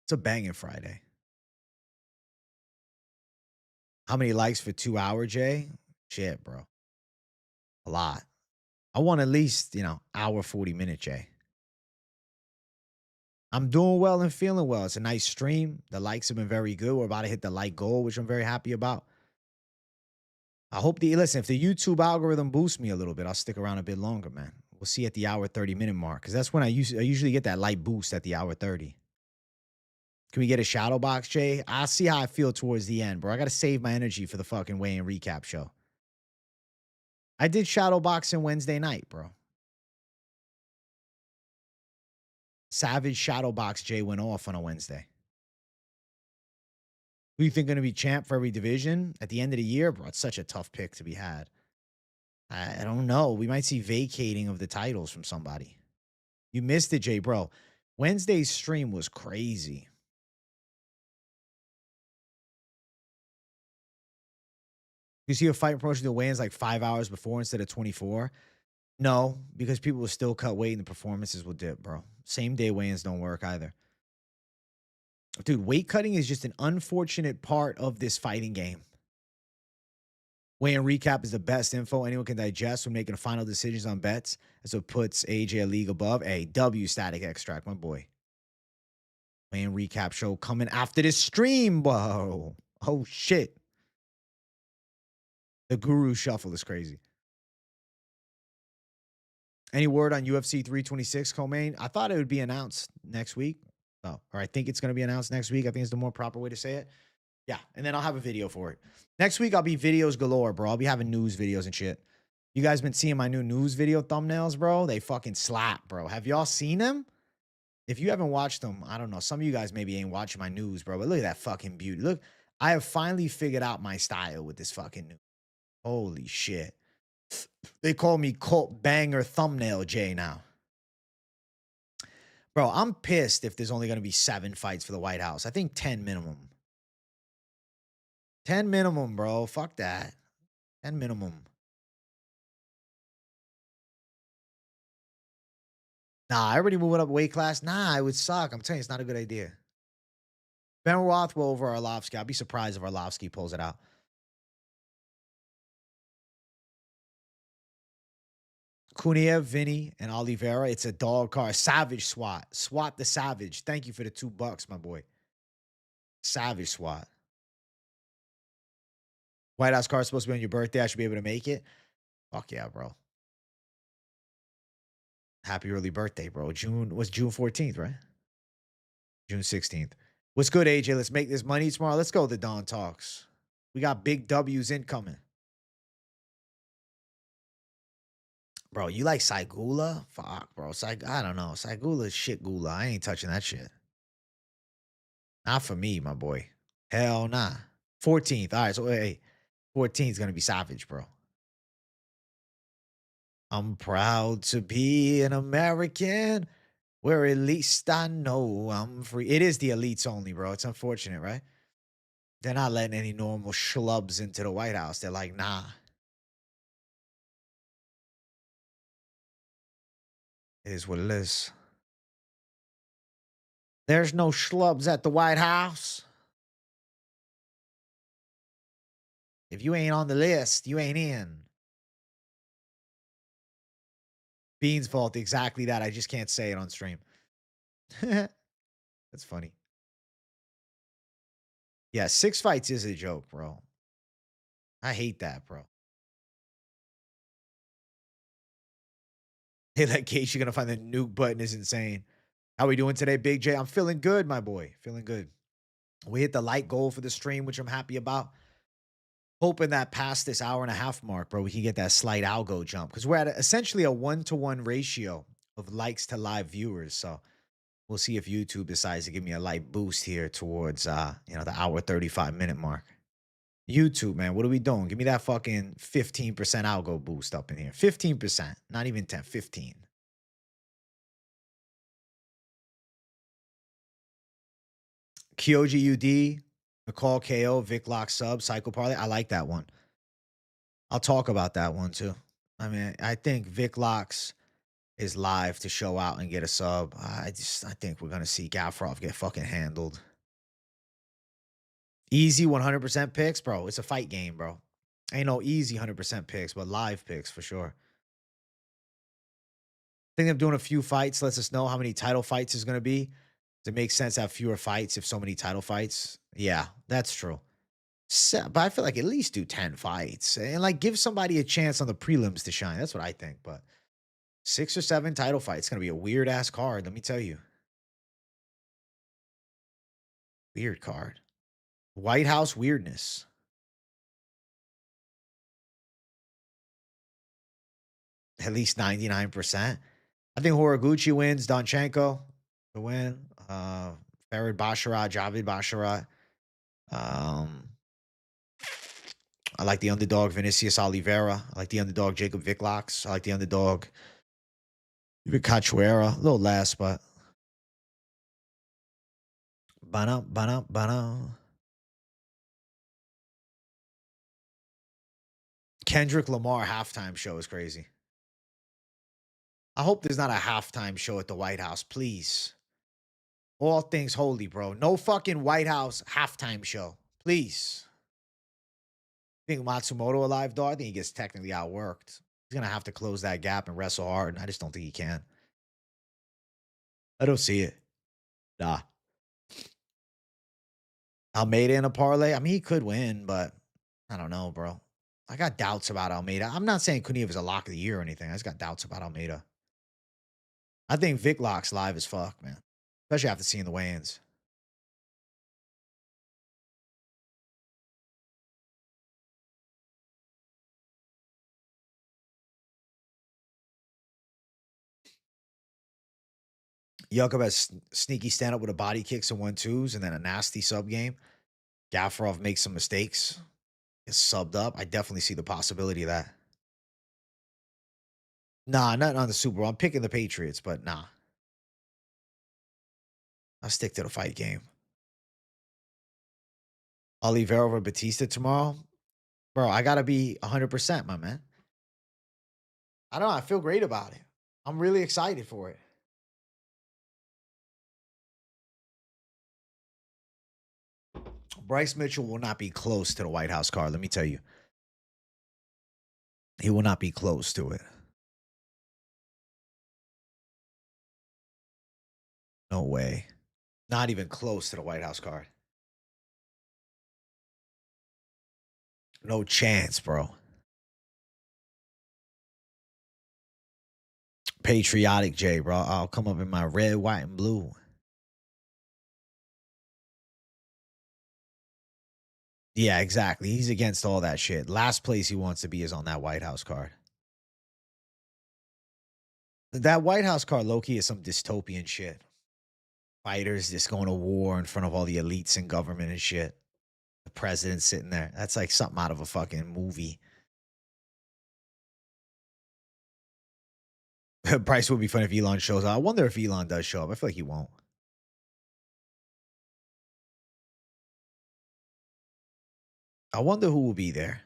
It's a banging Friday. How many likes for 2 hour, Jay? Shit, bro. A lot. I want at least, hour 40-minute, Jay. I'm doing well and feeling well. It's a nice stream. The likes have been very good. We're about to hit the like goal, which I'm very happy about. I hope listen, if the YouTube algorithm boosts me a little bit, I'll stick around a bit longer, man. We'll see at the hour 30-minute mark, because that's when I usually get that light boost at the hour 30. Can we get a shadow box, Jay? I'll see how I feel towards the end, bro. I got to save my energy for the fucking weigh-in recap show. I did shadow boxing Wednesday night, bro. Savage shadow box Jay went off on a Wednesday. Who you think going to be champ for every division at the end of the year, bro? It's such a tough pick to be had. I don't know. We might see vacating of the titles from somebody. You missed it, Jay, bro. Wednesday's stream was crazy. You see a fight promotion to weigh-ins like 5 hours before instead of 24? No, because people will still cut weight and the performances will dip, bro. Same day weigh-ins don't work either. Dude, weight cutting is just an unfortunate part of this fighting game. Weigh-in recap is the best info anyone can digest when making final decisions on bets. That's what puts AJ a league above. Hey, W Static Extract, my boy. Weigh-in recap show coming after this stream, whoa. Oh, shit. The Guru Shuffle is crazy. Any word on UFC 326, Komain? I thought it would be announced next week. Oh, or I think it's going to be announced next week. I think it's the more proper way to say it. Yeah, and then I'll have a video for it. Next week, I'll be videos galore, bro. I'll be having news videos and shit. You guys been seeing my new news video thumbnails, bro? They fucking slap, bro. Have y'all seen them? If you haven't watched them, I don't know. Some of you guys maybe ain't watching my news, bro. But look at that fucking beauty. Look, I have finally figured out my style with this fucking news. Holy shit. They call me Cult Banger Thumbnail Jay now. Bro, I'm pissed if there's only going to be 7 fights for the White House. I think 10 minimum. 10 minimum, bro. Fuck that. 10 minimum. Nah, everybody moving up weight class. Nah, it would suck. I'm telling you, it's not a good idea. Ben Rothwell over Arlovsky. I'll be surprised if Arlovsky pulls it out. Cunha, Vinny, and Oliveira. It's a dog car. Savage SWAT. SWAT the Savage. Thank you for the $2, my boy. Savage SWAT. White House car is supposed to be on your birthday. I should be able to make it. Fuck yeah, bro. Happy early birthday, bro. June 14th, right? June 16th. What's good, AJ? Let's make this money tomorrow. Let's go to the Dawn Talks. We got big W's incoming. Bro, you like Saigula? Fuck, bro. I don't know. Saigula is shit gula. I ain't touching that shit. Not for me, my boy. Hell nah. 14th. All right, so wait. 14th is gonna be savage, bro. I'm proud to be an American, where at least I know I'm free. It is the elites only, bro. It's unfortunate, right? They're not letting any normal schlubs into the White House. They're like, nah, it is what it is. There's no schlubs at the White House. If you ain't on the list, you ain't in. Bean's fault, exactly that. I just can't say it on stream. That's funny. Yeah, 6 fights is a joke, bro. I hate that, bro. Hey, that case, you're gonna find the nuke button is insane. How we doing today, Big J? I'm feeling good, my boy. Feeling good. We hit the light goal for the stream, which I'm happy about. Hoping that past this hour and a half mark, bro, we can get that slight algo jump because we're at essentially a 1-to-1 ratio of likes to live viewers. So we'll see if YouTube decides to give me a light boost here towards the hour 35-minute mark. YouTube, man, what are we doing? Give me that fucking 15% algo boost up in here. 15%, not even 10, 15. Kyoji UD, McCall KO, Vic Lock sub, Psycho Parlay. I like that one. I'll talk about that one too. I mean, I think Vic Locks is live to show out and get a sub. I think we're gonna see Gafrov get fucking handled. Easy 100% picks, bro. It's a fight game, bro. Ain't no easy 100% picks, but live picks for sure. I think I'm doing a few fights. Lets us know how many title fights is gonna be. Does it make sense to have fewer fights if so many title fights? Yeah, that's true. But I feel like at least do 10 fights and like give somebody a chance on the prelims to shine. That's what I think. But 6 or 7 title fights. It's gonna be a weird ass card. Let me tell you. Weird card. White House weirdness. At least 99%. I think Horiguchi wins. Donchenko to win. Farid Basharat, Javid Basharat. I like the underdog Vinicius Oliveira. I like the underdog Jacob Viclox. I like the underdog Cachoeira. A little less, but Bana. Kendrick Lamar halftime show is crazy. I hope there's not a halftime show at the White House, please. All things holy, bro. No fucking White House halftime show, please. Think Matsumoto alive, though? I think he gets technically outworked. He's gonna have to close that gap and wrestle hard, and I just don't think he can. I don't see it. Nah. Almeida in a parlay. I mean, he could win, but I don't know, bro. I got doubts about Almeida. I'm not saying Kuniev is a lock of the year or anything. I just got doubts about Almeida. I think Vic Lock's live as fuck, man. Especially after seeing the weigh-ins. Yakub has sneaky stand up with a body kicks and 1-2s and then a nasty sub game. Gaffarov makes some mistakes. Is subbed up. I definitely see the possibility of that. Nah, not on the Super Bowl. I'm picking the Patriots, but nah. I'll stick to the fight game. Oliveira over Batista tomorrow. Bro, I got to be 100%, my man. I don't know. I feel great about it. I'm really excited for it. Bryce Mitchell will not be close to the White House card. Let me tell you. He will not be close to it. No way. Not even close to the White House card. No chance, bro. Patriotic J, bro. I'll come up in my red, white, and blue. Yeah, exactly. He's against all that shit. Last place he wants to be is on that White House card. That White House card, low-key, is some dystopian shit. Fighters just going to war in front of all the elites in government and shit. The president sitting there. That's like something out of a fucking movie. Bryce would be fun if Elon shows up. I wonder if Elon does show up. I feel like he won't. I wonder who will be there.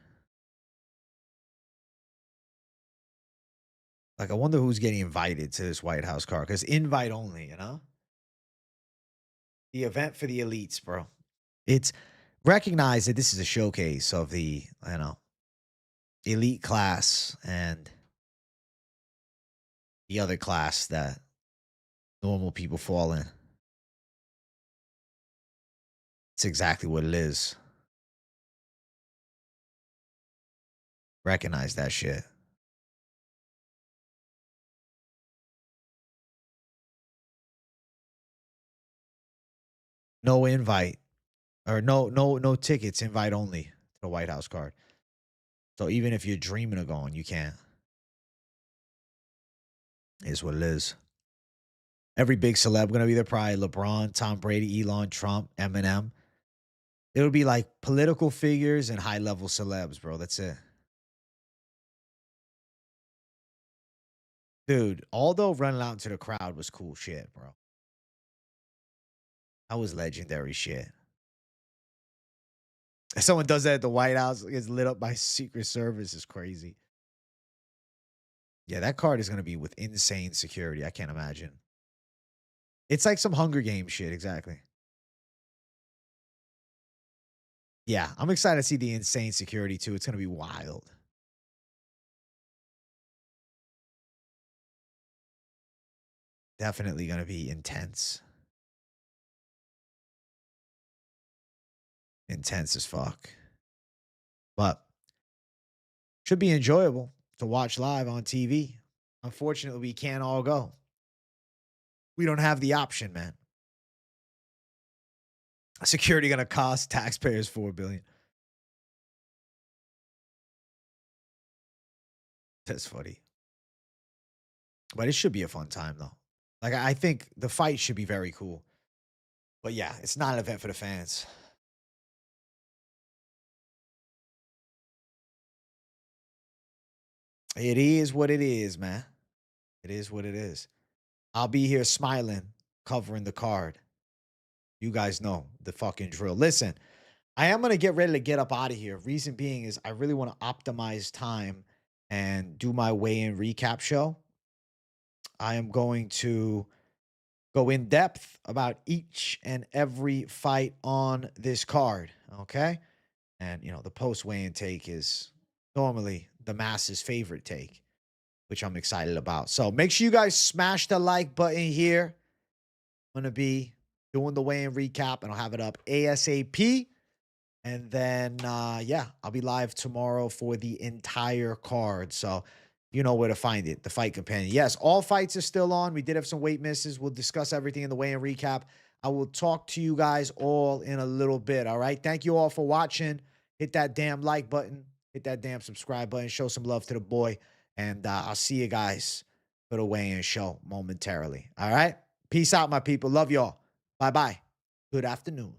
Like, I wonder who's getting invited to this White House card. Because invite only, you know? The event for the elites, bro. It's recognize that this is a showcase of the, elite class and the other class that normal people fall in. It's exactly what it is. Recognize that shit. No invite or no tickets, invite only to the White House card. So even if you're dreaming of going, you can't. Is what it is. Every big celeb gonna be there. Probably LeBron, Tom Brady, Elon, Trump, Eminem. It'll be like political figures and high level celebs, bro. That's it. Dude, although running out into the crowd was cool shit, bro. That was legendary shit. If someone does that at the White House, gets lit up by Secret Service, is crazy. Yeah, that card is going to be with insane security. I can't imagine. It's like some Hunger Games shit, exactly. Yeah, I'm excited to see the insane security too. It's going to be wild. Definitely going to be intense. Intense as fuck. But should be enjoyable to watch live on TV. Unfortunately, we can't all go. We don't have the option, man. Security going to cost taxpayers $4 billion. That's funny. But it should be a fun time, though. Like, I think the fight should be very cool. But yeah, it's not an event for the fans. It is what it is, man. It is what it is. I'll be here smiling, covering the card. You guys know the fucking drill. Listen, I am going to get ready to get up out of here. Reason being is I really want to optimize time and do my weigh-in recap show. I am going to go in depth about each and every fight on this card. Okay. And, the post weigh-in take is normally the masses' favorite take, which I'm excited about. So make sure you guys smash the like button here. I'm going to be doing the weigh-in recap, and I'll have it up ASAP. And then, I'll be live tomorrow for the entire card. So you know where to find it, the Fight Companion. Yes, all fights are still on. We did have some weight misses. We'll discuss everything in the weigh-in recap. I will talk to you guys all in a little bit, all right? Thank you all for watching. Hit that damn like button. Hit that damn subscribe button. Show some love to the boy. And I'll see you guys for the weigh-in show momentarily, all right? Peace out, my people. Love y'all. Bye-bye. Good afternoon.